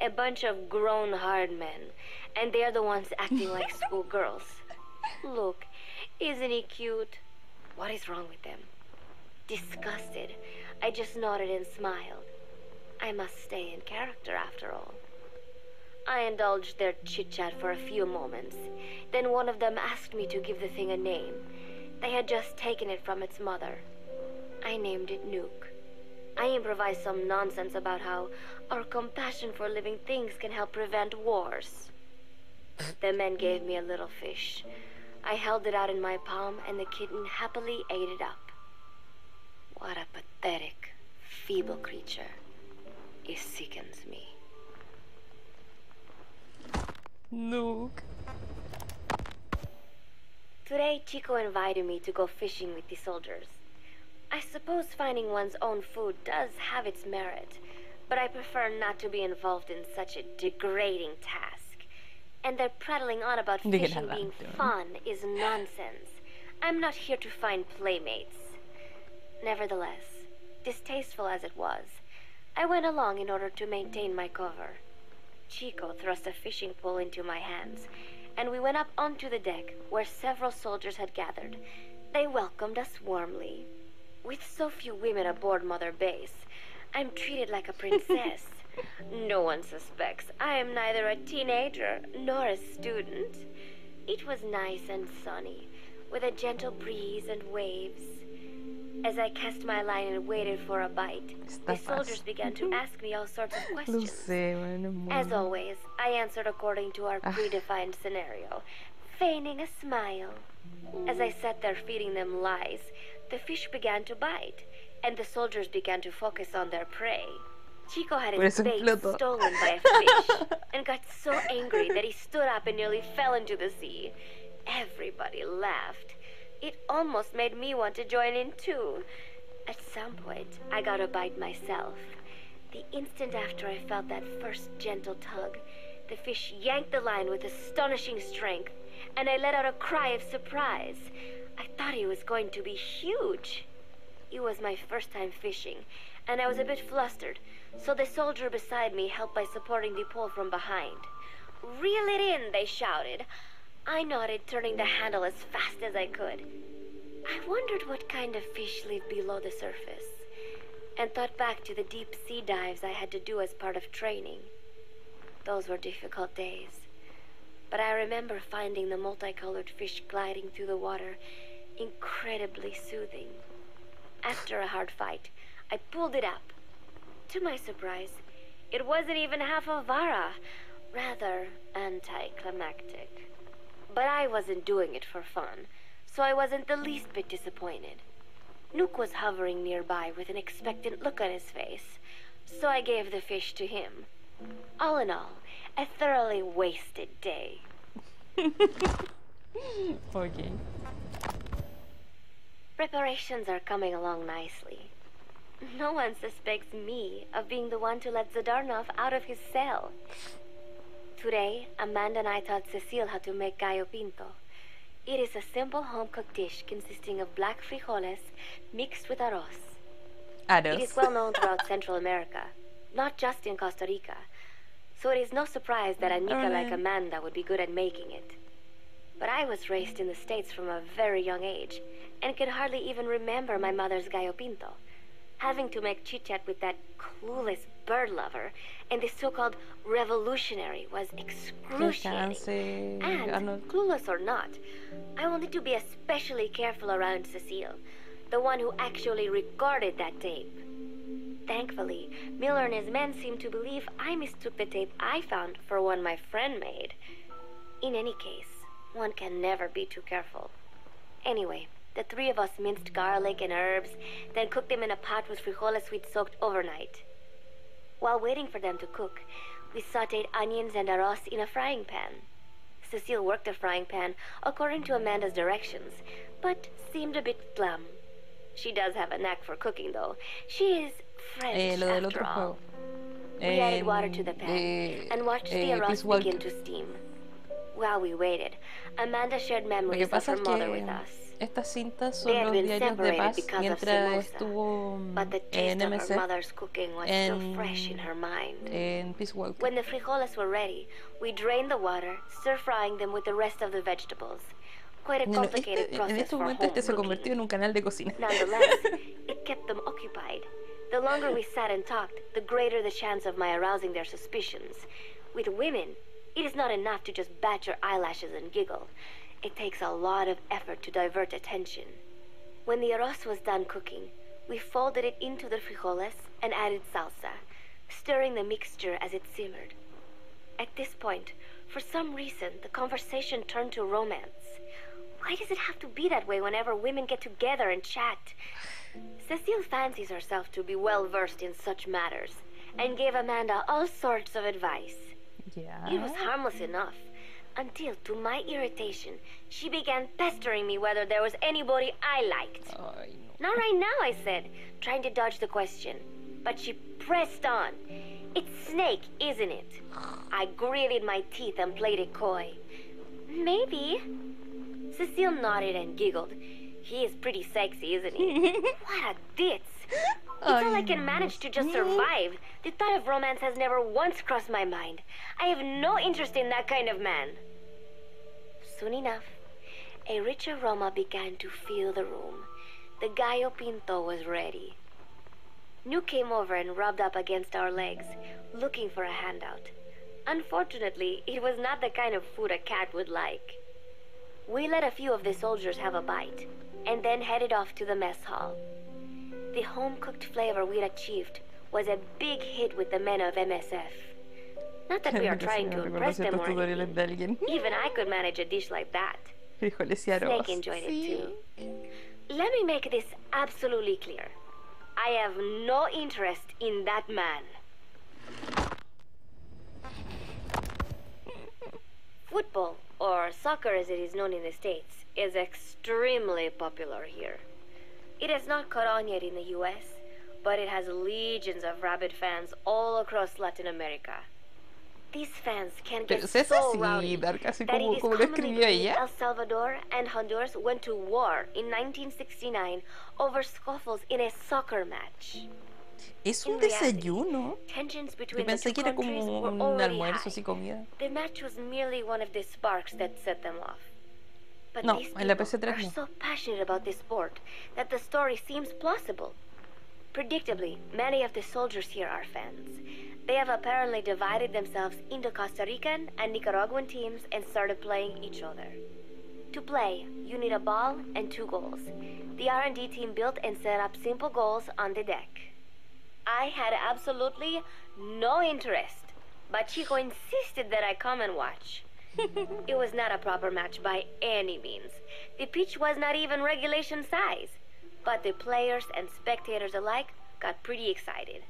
A bunch of grown hard men, and they're the ones acting like schoolgirls. Look, isn't he cute? What is wrong with them? Disgusted, I just nodded and smiled. I must stay in character after all. I indulged their chit-chat for a few moments. Then one of them asked me to give the thing a name. They had just taken it from its mother. I named it Nuke. I improvised some nonsense about how our compassion for living things can help prevent wars. The men gave me a little fish. I held it out in my palm and the kitten happily ate it up. What a pathetic, feeble creature. It sickens me. Nuke. Today, Chico invited me to go fishing with the soldiers. I suppose finding one's own food does have its merit, but I prefer not to be involved in such a degrading task. And their prattling on about fishing being fun is nonsense. I'm not here to find playmates. Nevertheless, distasteful as it was, I went along in order to maintain my cover. Chico thrust a fishing pole into my hands, and we went up onto the deck where several soldiers had gathered. They welcomed us warmly. With so few women aboard Mother Base, I'm treated like a princess. No one suspects I am neither a teenager nor a student. It was nice and sunny, with a gentle breeze and waves. As I cast my line and waited for a bite, the soldiers began to ask me all sorts of questions. As always, I answered according to our predefined scenario, feigning a smile. As I sat there feeding them lies, the fish began to bite, and the soldiers began to focus on their prey. Chico had his bait stolen by a fish, and got so angry that he stood up and nearly fell into the sea. Everybody laughed. It almost made me want to join in too. At some point, I got a bite myself. The instant after I felt that first gentle tug, the fish yanked the line with astonishing strength, and I let out a cry of surprise. I thought he was going to be huge. It was my first time fishing, and I was a bit flustered, so the soldier beside me helped by supporting the pole from behind. "Reel it in," they shouted. I nodded, turning the handle as fast as I could. I wondered what kind of fish lived below the surface, and thought back to the deep sea dives I had to do as part of training. Those were difficult days, but I remember finding the multicolored fish gliding through the water incredibly soothing. After a hard fight, I pulled it up. To my surprise, it wasn't even half a vara, rather anticlimactic. But I wasn't doing it for fun, so I wasn't the least bit disappointed. Nook was hovering nearby with an expectant look on his face, so I gave the fish to him. All in all, a thoroughly wasted day. Okay. Preparations are coming along nicely. No one suspects me of being the one to let Zadornov out of his cell. Today, Amanda and I taught Cecile how to make gallo pinto. It is a simple home-cooked dish consisting of black frijoles mixed with arroz. It is well known throughout Central America, not just in Costa Rica. So it is no surprise that Anika like Amanda would be good at making it. But I was raised in the States from a very young age, and can hardly even remember my mother's gallo pinto. Having to make chit-chat with that clueless bird lover and the so-called revolutionary was excruciating. And, clueless or not, I will need to be especially careful around Cecile, the one who actually recorded that tape. Thankfully, Miller and his men seemed to believe I mistook the tape I found for one my friend made. In any case, one can never be too careful. Anyway, the three of us minced garlic and herbs, then cooked them in a pot with frijoles we'd soaked overnight. While waiting for them to cook, we sautéed onions and arroz in a frying pan. Cecile worked the frying pan according to Amanda's directions, but seemed a bit glum. She does have a knack for cooking, though. She is French, after all. We added water to the pan and watched the arroz begin to steam. While we waited, Amanda shared memories of her mother with us. Estas cintas son los diarios de Paz mientras estuvo en MSF en Peace Walker. When the frijoles were ready, we drained the water, stir-frying them with the rest of the vegetables. Quite a complicated process for home se convirtió en un canal de cocina. Nonetheless, it kept them occupied. The longer we sat and talked, the greater the chance of my arousing their suspicions. With women, it is not enough to just bat your eyelashes and giggle. It takes a lot of effort to divert attention. When the arroz was done cooking, we folded it into the frijoles and added salsa, stirring the mixture as it simmered. At this point, for some reason, the conversation turned to romance. Why does it have to be that way whenever women get together and chat? Cecile fancies herself to be well-versed in such matters, and gave Amanda all sorts of advice. Yeah. It was harmless enough, until, to my irritation, she began pestering me whether there was anybody I liked. Not right now, I said, trying to dodge the question. But she pressed on. It's Snake, isn't it? I gritted my teeth and played it coy. Maybe. Cecile nodded and giggled. He is pretty sexy, isn't he? What a ditz. It's all I can manage to just survive. The thought of romance has never once crossed my mind. I have no interest in that kind of man. Soon enough, a rich aroma began to fill the room. The gallo pinto was ready. Nuke came over and rubbed up against our legs, looking for a handout. Unfortunately, it was not the kind of food a cat would like. We let a few of the soldiers have a bite, and then headed off to the mess hall. The home-cooked flavor we'd achieved was a big hit with the men of MSF. Not that we are trying to impress them or anything. Even I could manage a dish like that. Snake enjoyed it too. Let me make this absolutely clear. I have no interest in that man. Football, or soccer as it is known in the States, is extremely popular here. It has not caught on yet in the US, but it has legions of rabid fans all across Latin America. These fans can get Pero se hace so así, rowdy Dark, así that it como, is como lo commonly escribió believed ella. El Salvador and Honduras went to war in 1969 over scuffles in a soccer match. Es In un reality, desayuno. tensions Yo between the pensé two que era countries como were un already almuerzo high. así comida. The match was merely one of the sparks that set them off. But No, these en la people PC3 are no. so passionate about this sport that the story seems plausible. Predictably, many of the soldiers here are fans. They have apparently divided themselves into Costa Rican and Nicaraguan teams and started playing each other. To play, you need a ball and 2 goals. The R&D team built and set up simple goals on the deck. I had absolutely no interest, but Chico insisted that I come and watch. It was not a proper match by any means. The pitch was not even regulation size, but the players and spectators alike got pretty excited.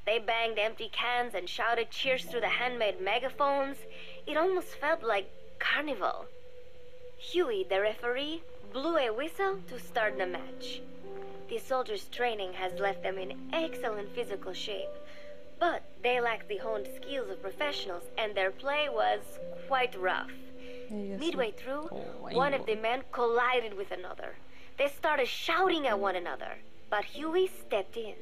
They banged empty cans and shouted cheers through the handmade megaphones. It almost felt like carnival. Huey, the referee, blew a whistle to start the match. The soldiers' training has left them in excellent physical shape, but they lack the honed skills of professionals and their play was quite rough. Midway through, one of the men collided with another. They started shouting at one another, but Huey stepped in.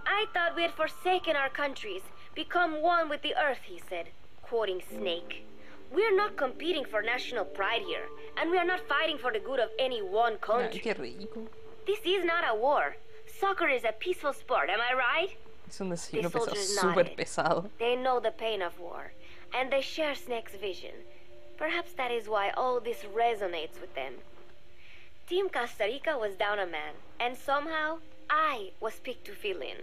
I thought we had forsaken our countries, become one with the earth, he said, quoting Snake. We're not competing for national pride here, and we are not fighting for the good of any one country. Qué rico. This is not a war. Soccer is a peaceful sport, am I right? Es un desayuno The pesado, soldiers súper nodded. pesado. They know the pain of war, and they share Snake's vision. Perhaps that is why all this resonates with them. Team Costa Rica was down a man, and somehow I was picked to fill in.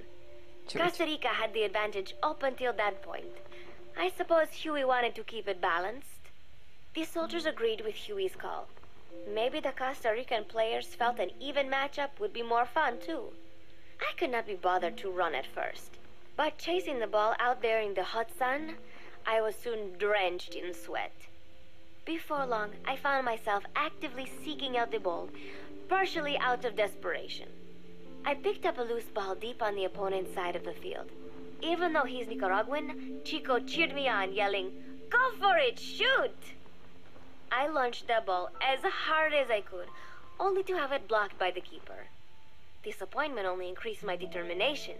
Costa Rica had the advantage up until that point. I suppose Huey wanted to keep it balanced. The soldiers agreed with Huey's call. Maybe the Costa Rican players felt an even matchup would be more fun too. I could not be bothered to run at first, but chasing the ball out there in the hot sun, I was soon drenched in sweat. Before long, I found myself actively seeking out the ball, partially out of desperation. I picked up a loose ball deep on the opponent's side of the field. Even though he's Nicaraguan, Chico cheered me on, yelling, "Go for it, shoot!" I launched the ball as hard as I could, only to have it blocked by the keeper. Disappointment only increased my determination.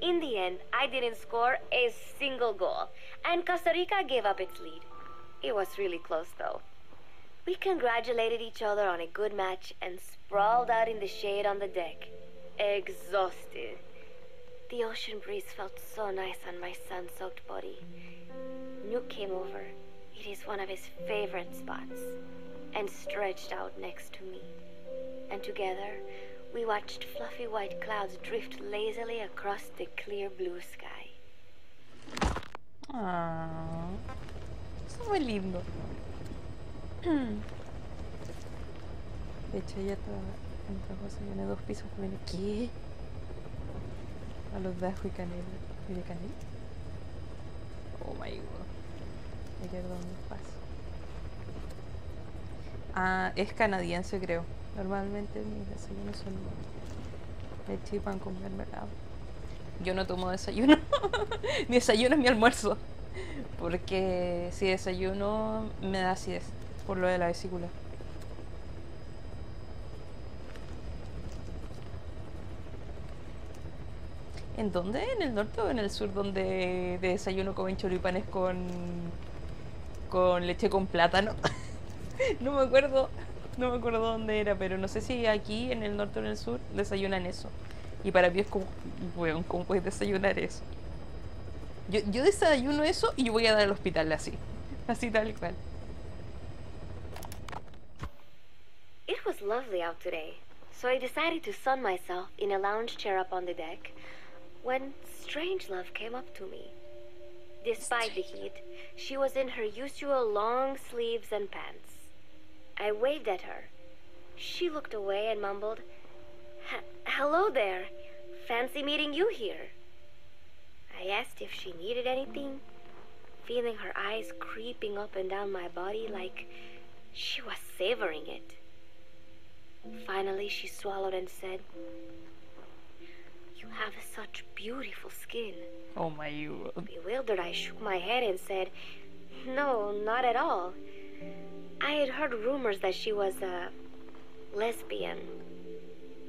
In the end, I didn't score a single goal, and Costa Rica gave up its lead. It was really close, though. We congratulated each other on a good match and sprawled out in the shade on the deck, exhausted. The ocean breeze felt so nice on my sun-soaked body. Nuke came over. It is one of his favorite spots, and stretched out next to me. And together, we watched fluffy white clouds drift lazily across the clear blue sky. Ah, eso fue lindo. De hecho, ella trabajo tiene 2 pisos. ¿Qué? A los de ajo y canela. ¿Y de canela? Oh my god. Hay que ver dónde paso. Ah, es canadiense, creo. Normalmente mis desayunos son leche y pan con mermelada. Yo no tomo desayuno. Mi desayuno es mi almuerzo. Porque si desayuno me da acidez por lo de la vesícula. ¿En dónde? ¿En el norte o en el sur donde de desayuno comen choripanes con leche con plátano? No me acuerdo dónde era, pero no sé si aquí en el norte o en el sur desayunan eso. Y para mí es como, weón, ¿cómo puedes desayunar eso? Yo desayuno eso y yo voy a dar al hospital así. Así tal cual. It was lovely out today, so I decided to sun myself in a lounge chair up on the deck when Strangelove came up to me. Despite the heat, she was in her usual long sleeves and pants. I waved at her. She looked away and mumbled, "Hello there. Fancy meeting you here." I asked if she needed anything, feeling her eyes creeping up and down my body like she was savoring it. Finally, she swallowed and said, "You have such beautiful skin." Oh my god. Bewildered, I shook my head and said, "No, not at all. I had heard rumors that she was a lesbian.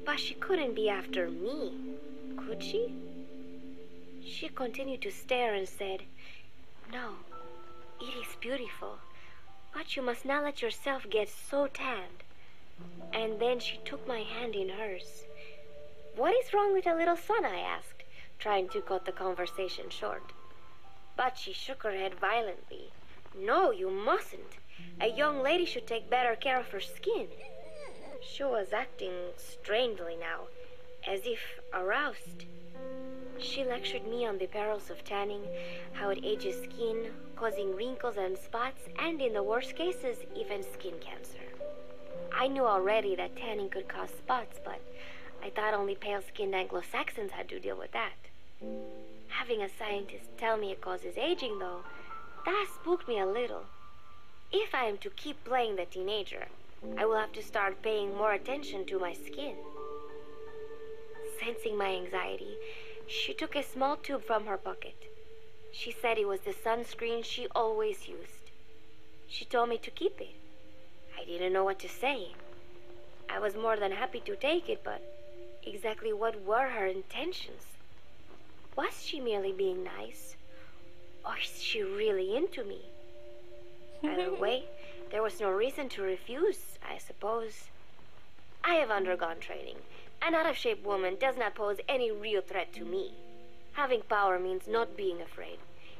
But she couldn't be after me, could she?" She continued to stare and said, "No, it is beautiful, but you must not let yourself get so tanned." And then she took my hand in hers. "What is wrong with a little son?" I asked, trying to cut the conversation short. But she shook her head violently. "No, you mustn't. A young lady should take better care of her skin." She was acting strangely now, as if aroused. She lectured me on the perils of tanning, how it ages skin, causing wrinkles and spots, and in the worst cases, even skin cancer. I knew already that tanning could cause spots, but I thought only pale-skinned Anglo-Saxons had to deal with that. Having a scientist tell me it causes aging, though, that spooked me a little. If I am to keep playing the teenager, I will have to start paying more attention to my skin. Sensing my anxiety, she took a small tube from her pocket. She said it was the sunscreen she always used. She told me to keep it. I didn't know what to say. I was more than happy to take it, but exactly what were her intentions? Was she merely being nice? Or is she really into me? Either way, there was no reason to refuse, I suppose. I have undergone training. An out-of-shape woman does not pose any real threat to me. Having power means not being afraid.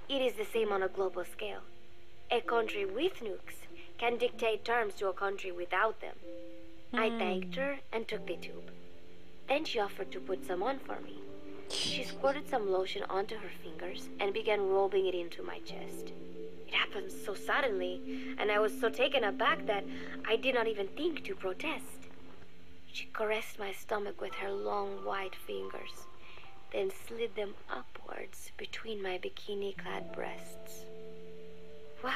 It is the same on a global scale. A country with nukes can dictate terms to a country without them. I thanked her and took the tube. Then she offered to put some on for me. She squirted some lotion onto her fingers and began rubbing it into my chest. It happened so suddenly, and I was so taken aback that I did not even think to protest. She caressed my stomach with her long white fingers, then slid them upwards between my bikini-clad breasts. What?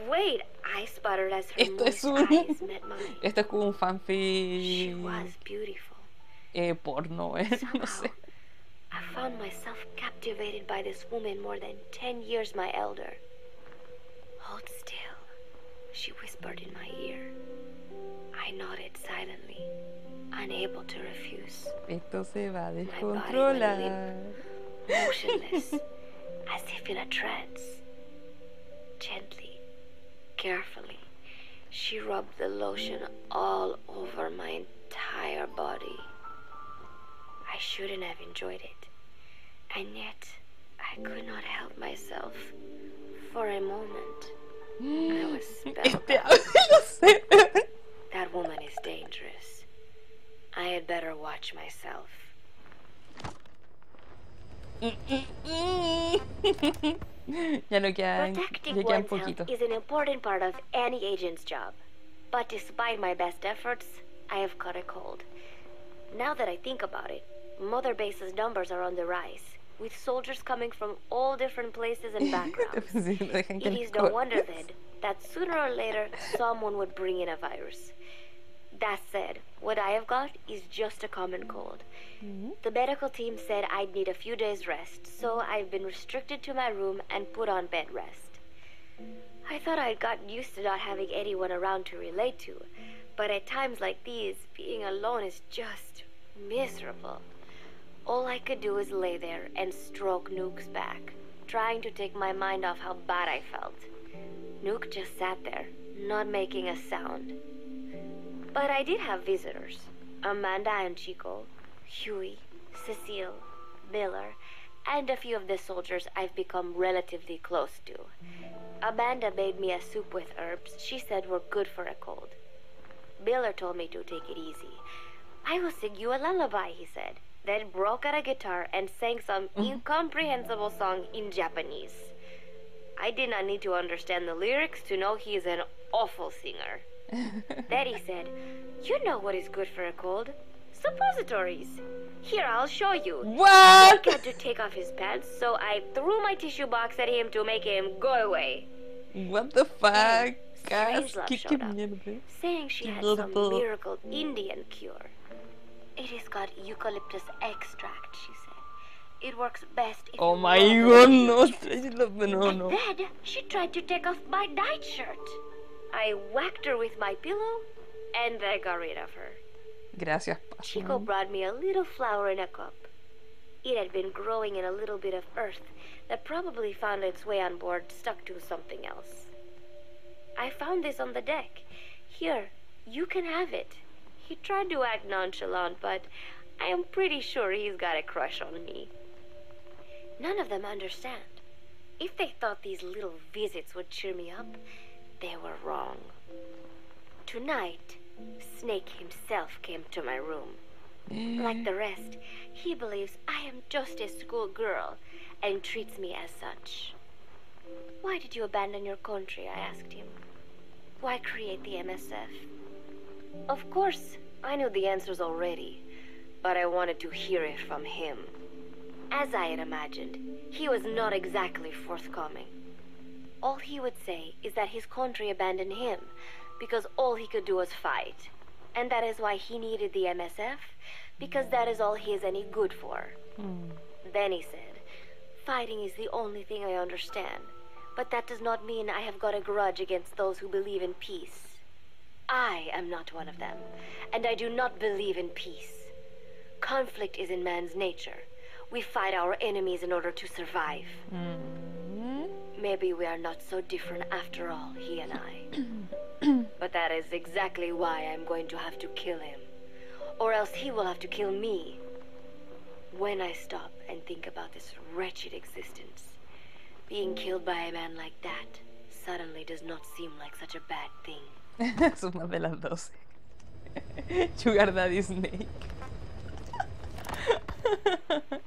Wait, I sputtered as her moist eyes met mine. Esto es como un She fanfic was beautiful. porno, no sé. I found myself captivated by this woman more than 10 years my elder. "Hold still," she whispered in my ear. I nodded silently, unable to refuse. Esto se va a My body went descontrolar. limp, motionless, as if in a trance. Gently, carefully, she rubbed the lotion all over my entire body. I shouldn't have enjoyed it, and yet I could not help myself. For a moment, I was spellbound. That woman is dangerous. I had better watch myself. Ya no quedan, Protecting ya quedan one's health poquito. is an important part of any agent's job. But despite my best efforts, I have caught a cold. Now that I think about it, Mother Base's numbers are on the rise, with soldiers coming from all different places and backgrounds. It is no wonder then that sooner or later someone would bring in a virus. That said, what I have got is just a common cold. The medical team said I'd need a few days rest, so I've been restricted to my room and put on bed rest. I thought I'd gotten used to not having anyone around to relate to, but at times like these, being alone is just miserable. All I could do is lay there and stroke Nuke's back, trying to take my mind off how bad I felt. Nuke just sat there, not making a sound. But I did have visitors. Amanda and Chico, Huey, Cecile, Miller, and a few of the soldiers I've become relatively close to. Amanda made me a soup with herbs she said were good for a cold. Miller told me to take it easy. "I will sing you a lullaby," he said, then broke out a guitar and sang some incomprehensible song in Japanese. I did not need to understand the lyrics to know he is an awful singer. Then he said, "You know what is good for a cold? Suppositories. Here, I'll show you." What? He had to take off his pants, so I threw my tissue box at him to make him go away. What the fuck? Strangelove ¿Qué showed up, mierda? saying she had some miracle Indian cure. It has got eucalyptus extract, she said. It works best if Oh you my rub god, it no, on your chest. no, And no. then she tried to take off my night shirt. I whacked her with my pillow, and I got rid of her. Gracias, Chico paso. brought me a little flower in a cup. It had been growing in a little bit of earth that probably found its way on board, stuck to something else. I found this on the deck. Here, you can have it. He tried to act nonchalant, but I am pretty sure he's got a crush on me. None of them understand. If they thought these little visits would cheer me up, they were wrong. Tonight, Snake himself came to my room. Like the rest, he believes I am just a schoolgirl and treats me as such. Why did you abandon your country? I asked him. Why create the MSF? Of course, I knew the answers already, but I wanted to hear it from him. As I had imagined, he was not exactly forthcoming. All he would say is that his country abandoned him because all he could do was fight. And that is why he needed the MSF, because that is all he is any good for. Then he said, fighting is the only thing I understand, but that does not mean I have got a grudge against those who believe in peace. I am not one of them, and I do not believe in peace. Conflict is in man's nature. We fight our enemies in order to survive. Maybe we are not so different after all, he and I. But that is exactly why I'm going to have to kill him. Or else he will have to kill me. When I stop and think about this wretched existence, being killed by a man like that suddenly does not seem like such a bad thing. Son más de las 12. Sugar Daddy Snake.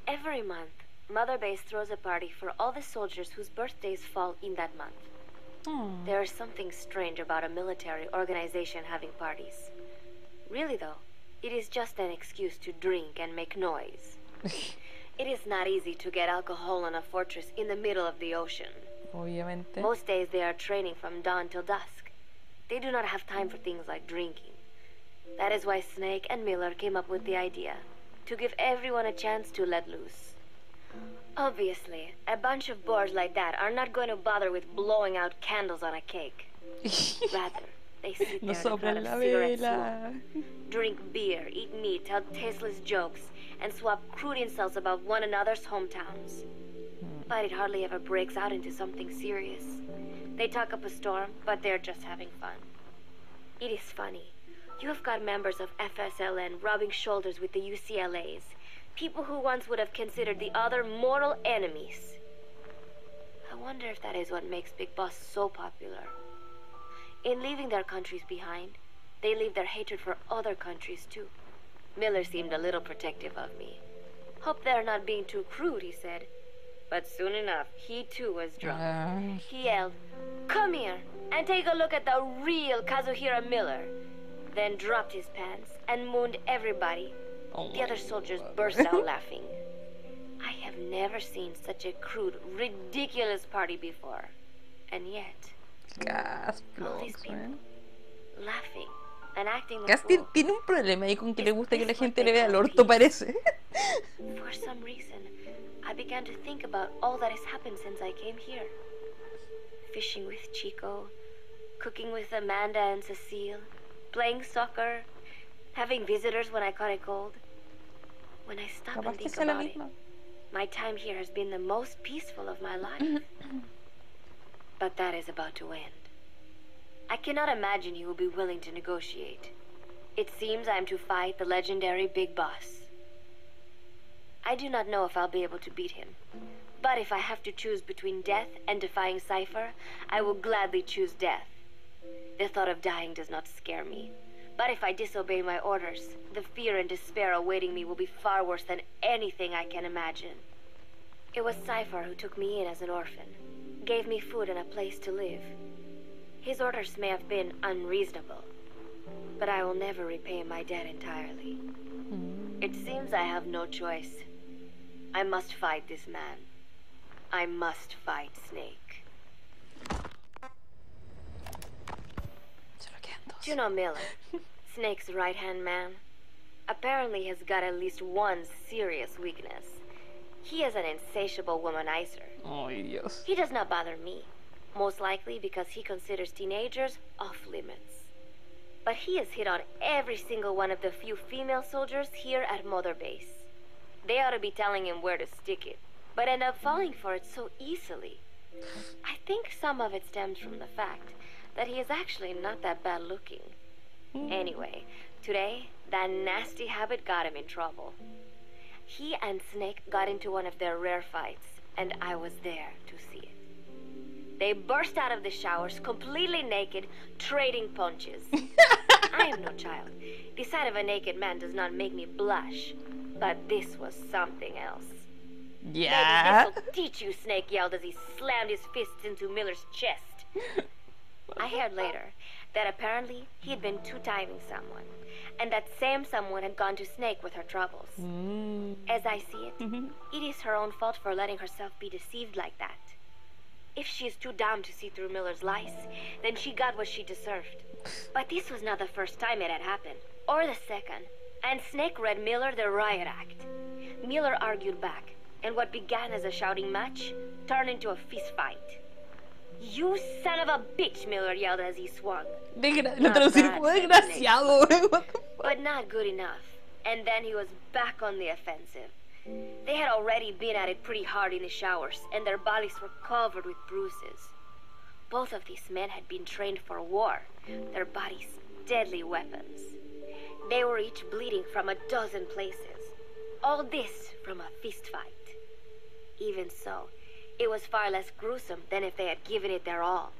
Every month, Mother Base throws a party for all the soldiers whose birthdays fall in that month. There is something strange about a military organization having parties. Really though, it is just an excuse to drink and make noise. It is not easy to get alcohol on a fortress in the middle of the ocean. Obviamente. Most days they are training from dawn till dusk. They do not have time for things like drinking. That is why Snake and Miller came up with the idea, to give everyone a chance to let loose. Obviously, a bunch of boors like that are not going to bother with blowing out candles on a cake. Rather, they sit there in front of cigarette smoke, drink beer, eat meat, tell tasteless jokes, and swap crude insults about one another's hometowns. But it hardly ever breaks out into something serious. They talk up a storm, but they're just having fun. It is funny. You have got members of FSLN rubbing shoulders with the UCLAs, people who once would have considered the other mortal enemies. I wonder if that is what makes Big Boss so popular. In leaving their countries behind, they leave their hatred for other countries too. Miller seemed a little protective of me. Hope they're not being too crude, he said. But soon enough, he too was drunk. He yelled, "Come here and take a look at the real Kazuhira Miller." Then dropped his pants and mooned everybody. The other soldiers burst out laughing. I have never seen such a crude, ridiculous party before. And yet, all these people laughing and acting the Casti fool. tiene un problema ahí con que le gusta que la gente le vea el orto, parece. For some reason, I began to think about all that has happened since I came here. Fishing with Chico, cooking with Amanda and Cecile, playing soccer, having visitors when I caught a cold. When I stop and think about it, my time here has been the most peaceful of my life. But that is about to end. I cannot imagine he will be willing to negotiate. It seems I am to fight the legendary Big Boss. I do not know if I'll be able to beat him. But if I have to choose between death and defying Cypher, I will gladly choose death. The thought of dying does not scare me. But if I disobey my orders, the fear and despair awaiting me will be far worse than anything I can imagine. It was Cypher who took me in as an orphan, gave me food and a place to live. His orders may have been unreasonable, but I will never repay my debt entirely. It seems I have no choice. I must fight this man. I must fight Snake. You know Miller, Snake's right-hand man, apparently has got at least one serious weakness. He is an insatiable womanizer. Ay, Dios. He does not bother me, most likely because he considers teenagers off-limits. But he has hit on every single one of the few female soldiers here at Mother Base. They ought to be telling him where to stick it, but end up falling for it so easily. I think some of it stems from the fact that he is actually not that bad looking. Anyway, today, that nasty habit got him in trouble. He and Snake got into one of their rare fights, and I was there to see it. They burst out of the showers, completely naked, trading punches. I am no child. The sight of a naked man does not make me blush, but this was something else. Yeah. Maybe this'll teach you, Snake yelled as he slammed his fists into Miller's chest. I heard later that apparently he had been two-timing someone, and that same someone had gone to Snake with her troubles. As I see it, it is her own fault for letting herself be deceived like that. If she is too dumb to see through Miller's lies, then she got what she deserved. But this was not the first time it had happened, or the second, and Snake read Miller the riot act. Miller argued back, and what began as a shouting match turned into a fist fight. You son of a bitch, Miller yelled as he swung. Lo traducir como desgraciado, güey. But not good enough. And then he was back on the offensive. They had already been at it pretty hard in the showers, and their bodies were covered with bruises. Both of these men had been trained for war, their bodies deadly weapons. They were each bleeding from a dozen places. All this from a fist fight. Even so, it was far less gruesome than if they had given it their all.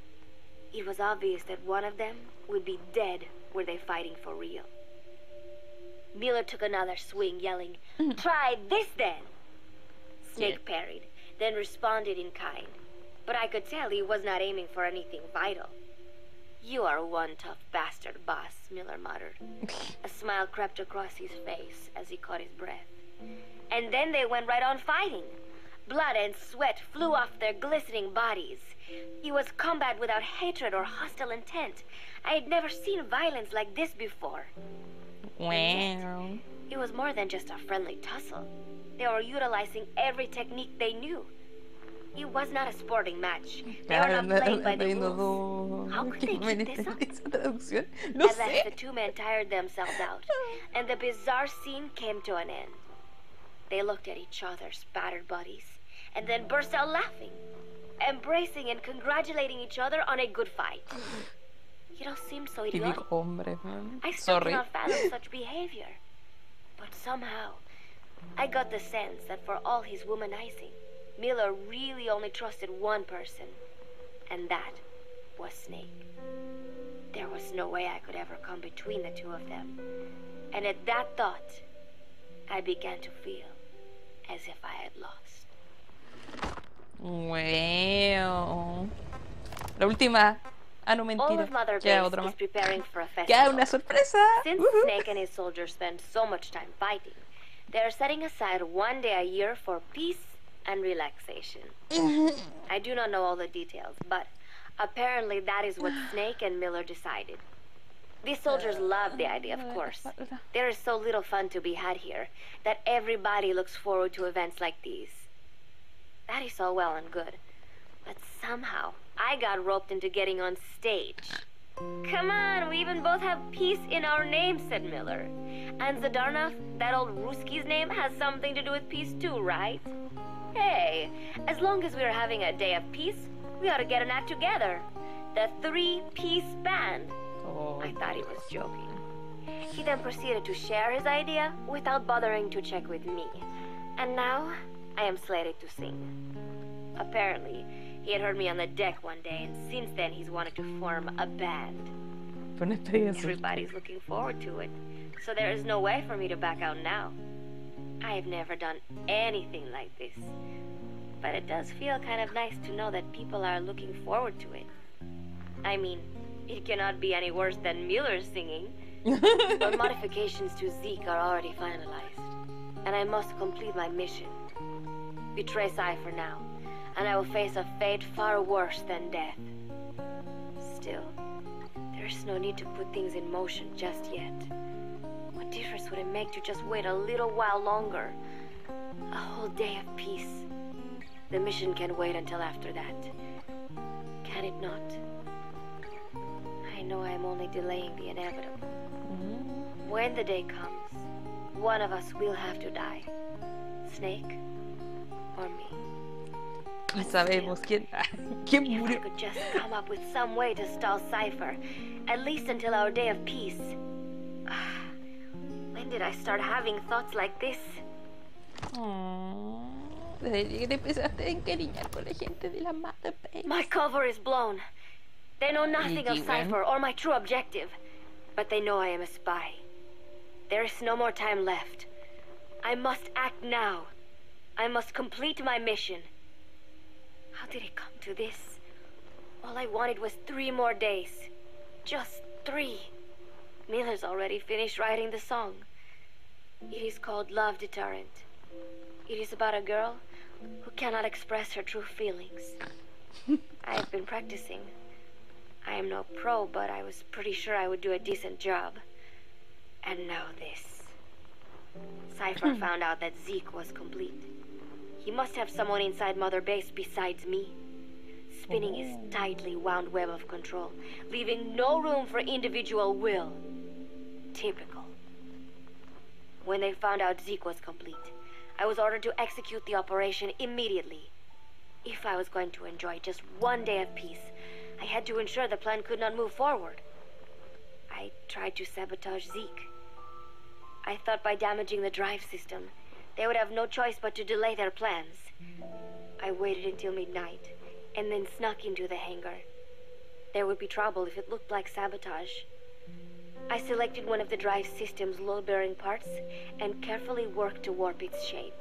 It was obvious that one of them would be dead were they fighting for real. Miller took another swing, yelling, "Try this then!" Snake parried, then responded in kind. But I could tell he was not aiming for anything vital. "You are one tough bastard, boss," Miller muttered. A smile crept across his face as he caught his breath. And then they went right on fighting. Blood and sweat flew off their glistening bodies. It was combat without hatred or hostile intent. I had never seen violence like this before. Wow. It was more than just a friendly tussle. They were utilizing every technique they knew. It was not a sporting match. They were not playing by the rules. How could they keep this up? At last, the two men tired themselves out, and the bizarre scene came to an end. They looked at each other's battered bodies, and then burst out laughing, embracing and congratulating each other on a good fight. It all seemed so idiotic. I still cannot fathom such behavior. But somehow, I got the sense that for all his womanizing, Miller really only trusted one person, and that was Snake. There was no way I could ever come between the two of them. And at that thought, I began to feel as if I had lost. Wow. La última. Ah, no, All mentira. of Mother Ya, Base otra is más. preparing for a Ya, festival. una sorpresa. Since Snake and his soldiers spend so much time fighting, they are setting aside one day a year for peace and relaxation. I do not know all the details, but apparently that is what Snake and Miller decided. These soldiers love the idea, of course. There is so little fun to be had here that everybody looks forward to events like these. That is all well and good, but somehow I got roped into getting on stage. "Come on, we even both have peace in our name," said Miller. "And Zadarnov, that old Ruski's name, has something to do with peace too, right? Hey, as long as we're having a day of peace, we ought to get an act together. The 3-piece band." I thought he was joking. He then proceeded to share his idea without bothering to check with me. And now, I am slated to sing. Apparently, he had heard me on the deck one day, and since then he's wanted to form a band. Everybody's looking forward to it, so there is no way for me to back out now. I have never done anything like this, but it does feel kind of nice to know that people are looking forward to it. I mean, it cannot be any worse than Miller's singing. But modifications to Zeke are already finalized, and I must complete my mission. Betray Sai for now, and I will face a fate far worse than death. Still, there There's no need to put things in motion just yet. What difference would it make to just wait a little while longer? A whole day of peace. The mission can wait until after that. Can it not? I know I'm only delaying the inevitable. When the day comes, one of us will have to die. Snake or me. Sabemos quién If murió. I could just come up with some way to stall Cypher, at least until our day of peace. When did I start having thoughts like this? Desde que te empezaste a encariñar con la gente de la Mother Base. My cover is blown. They know nothing of GG, Cypher or my true objective, but they know I am a spy. There is no more time left. I must act now. I must complete my mission. How did it come to this? All I wanted was 3 more days. Just 3. Miller's already finished writing the song. It is called Love Deterrent. It is about a girl who cannot express her true feelings. I have been practicing. I am no pro, but I was pretty sure I would do a decent job. And now this. Cypher found out that Zeke was complete. He must have someone inside Mother Base besides me, spinning his tightly wound web of control, leaving no room for individual will. Typical. When they found out Zeke was complete, I was ordered to execute the operation immediately. If I was going to enjoy just 1 day of peace, I had to ensure the plan could not move forward. I tried to sabotage Zeke. I thought by damaging the drive system, they would have no choice but to delay their plans. I waited until midnight, and then snuck into the hangar. There would be trouble if it looked like sabotage. I selected one of the drive system's load-bearing parts and carefully worked to warp its shape.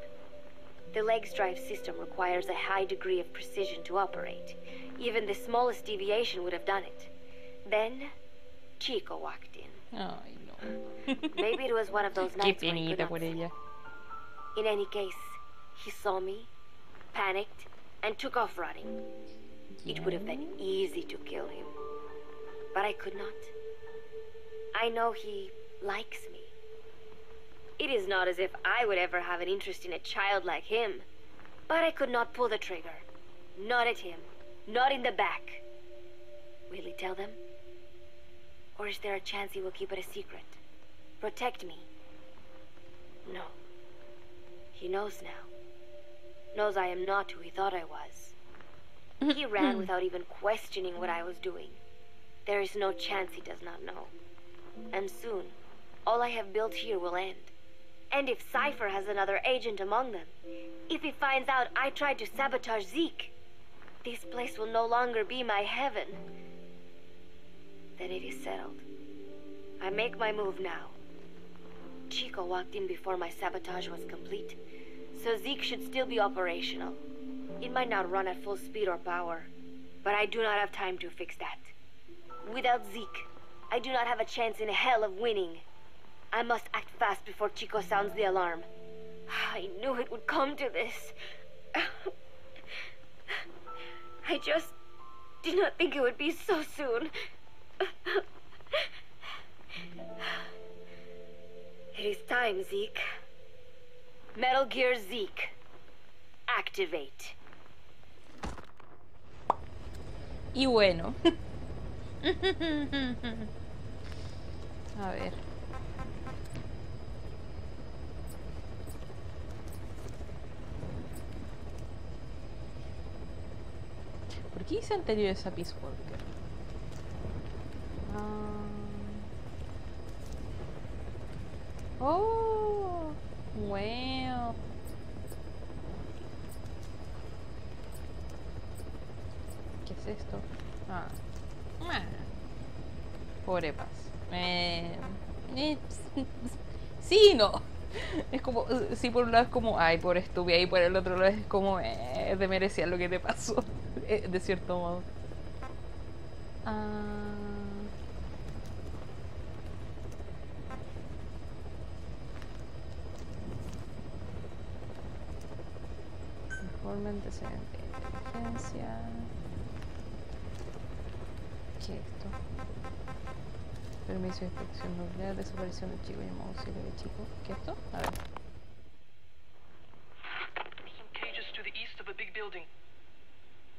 The leg's drive system requires a high degree of precision to operate. Even the smallest deviation would have done it. Then, Chico walked in. Ay, no. Maybe it was one of those Qué nights when he could penita not por sleep. ella. In any case, he saw me, panicked, and took off running. It would have been easy to kill him, but I could not. I know he likes me. It is not as if I would ever have an interest in a child like him, but I could not pull the trigger. Not at him, not in the back. Will he tell them? Or is there a chance he will keep it a secret? Protect me? No. He knows now. Knows I am not who he thought I was. He ran without even questioning what I was doing. There is no chance he does not know. And soon, all I have built here will end. And if Cypher has another agent among them, if he finds out I tried to sabotage Zeke, this place will no longer be my heaven. Then it is settled. I make my move now. Chico walked in before my sabotage was complete, so Zeke should still be operational. It might not run at full speed or power, but I do not have time to fix that. Without Zeke, I do not have a chance in hell of winning. I must act fast before Chico sounds the alarm. I knew it would come to this. I just did not think it would be so soon. It is time, Zeke. Metal Gear Zeke. Activate. Y bueno. A ver. ¿Por qué hice anteriores a Peace Walker? Oh, wow. ¿Qué es esto? Pobre Paz. Sí, no. Es como, sí, por un lado es como, ay, pobre estúpida, y por el otro lado es como, te merecía lo que te pasó, de cierto modo. Informe antecedente de inteligencia. ¿Qué es esto? Permiso de inspección nuclear, desaparición del chico llamado Silvio de chico. ¿Qué es esto? A ver. Some cages to the east of a big building.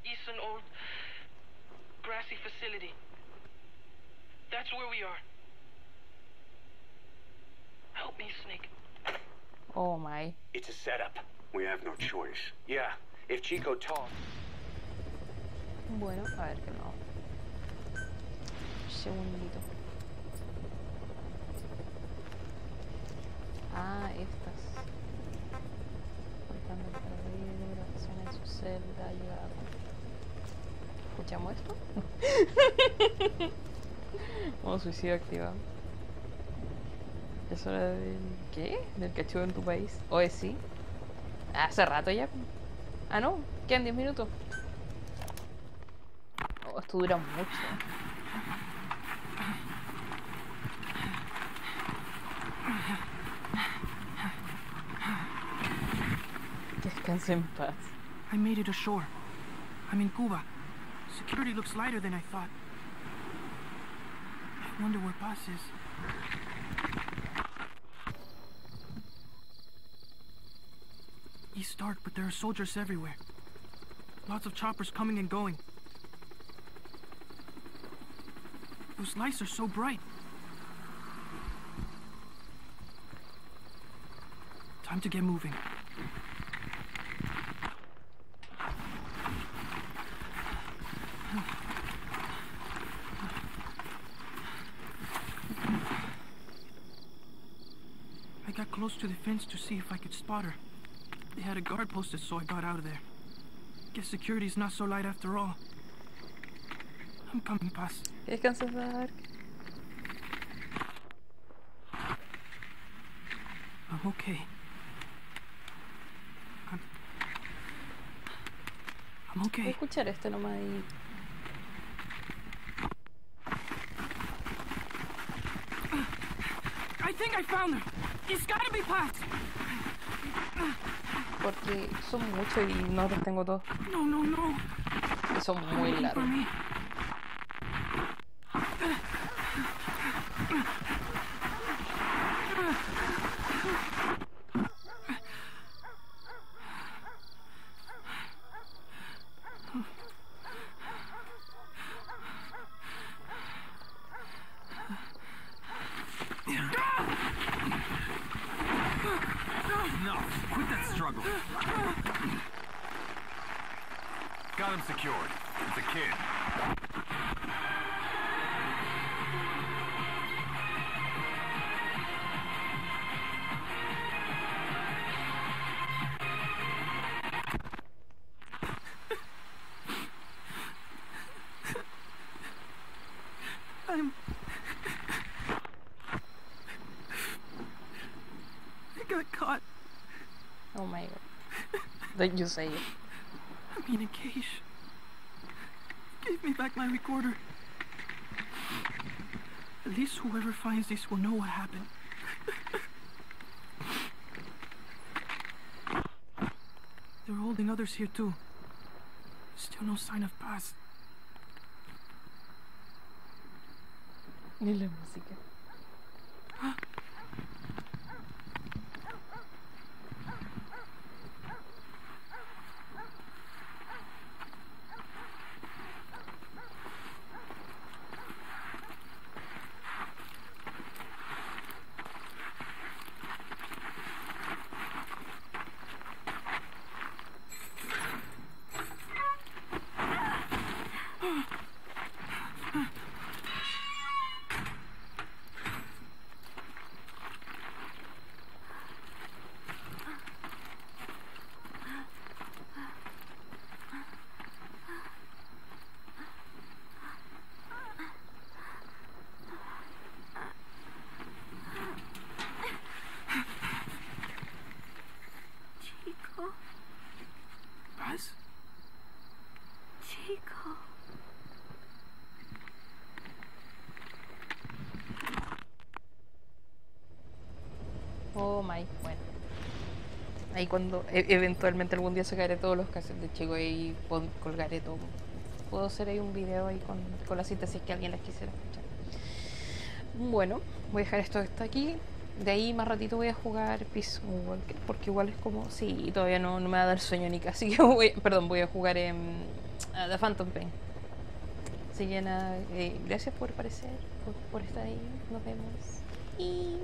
East an old grassy facility. That's where we are. Help me, Snake. Oh my. It's a setup. We have no choice. Yeah, if Chico talks. Bueno, a ver qué no. Segundito. Ah, estas. Cortando para abrir, grabación en su celda, ayuda. ¿Escuchamos esto? Modo suicidio activado. Es hora del... ¿qué? ¿Del cachudo en tu país? ¿O sí? Hace rato ya. Ah, no, quedan 10 minutos. Oh, esto dura mucho. Descanse en paz. I made it ashore. I'm in Cuba. Security looks lighter than I thought. I wonder where Paz is. It's dark, but there are soldiers everywhere. Lots of choppers coming and going. Those lights are so bright. Time to get moving. I got close to the fence to see if I could spot her. They had a guard posted, so I got out of there. Guess security's not so light after all. I'm coming, Paz. Descansa en paz. I'm okay. I'm Voy a okay. escuchar este nomás y... I think I found her. It's gotta be Paz. Porque son muchos y no los tengo todos. No, no, no. Y son muy Waiting for largos. me. No, quit that struggle. Got him secured. It's a kid. I got caught. Oh my god. Don't you say it. I'm in a cage. Give me back my recorder. At least whoever finds this will know what happened. They're holding others here too. Still no sign of Paz. Ni la música. Paz? Chico. Oh my, bueno. Ahí cuando eventualmente algún día sacaré todos los cassettes de Chico y colgaré todo. Puedo hacer ahí un video ahí con la cita si es que alguien las quisiera escuchar. Bueno, voy a dejar esto que está aquí. De ahí más ratito voy a jugar Peace Walker, porque igual es como... Sí, todavía no me va a dar sueño ni casi que voy a jugar en The Phantom Pain. Así que nada, gracias por aparecer, por estar ahí. Nos vemos. Y...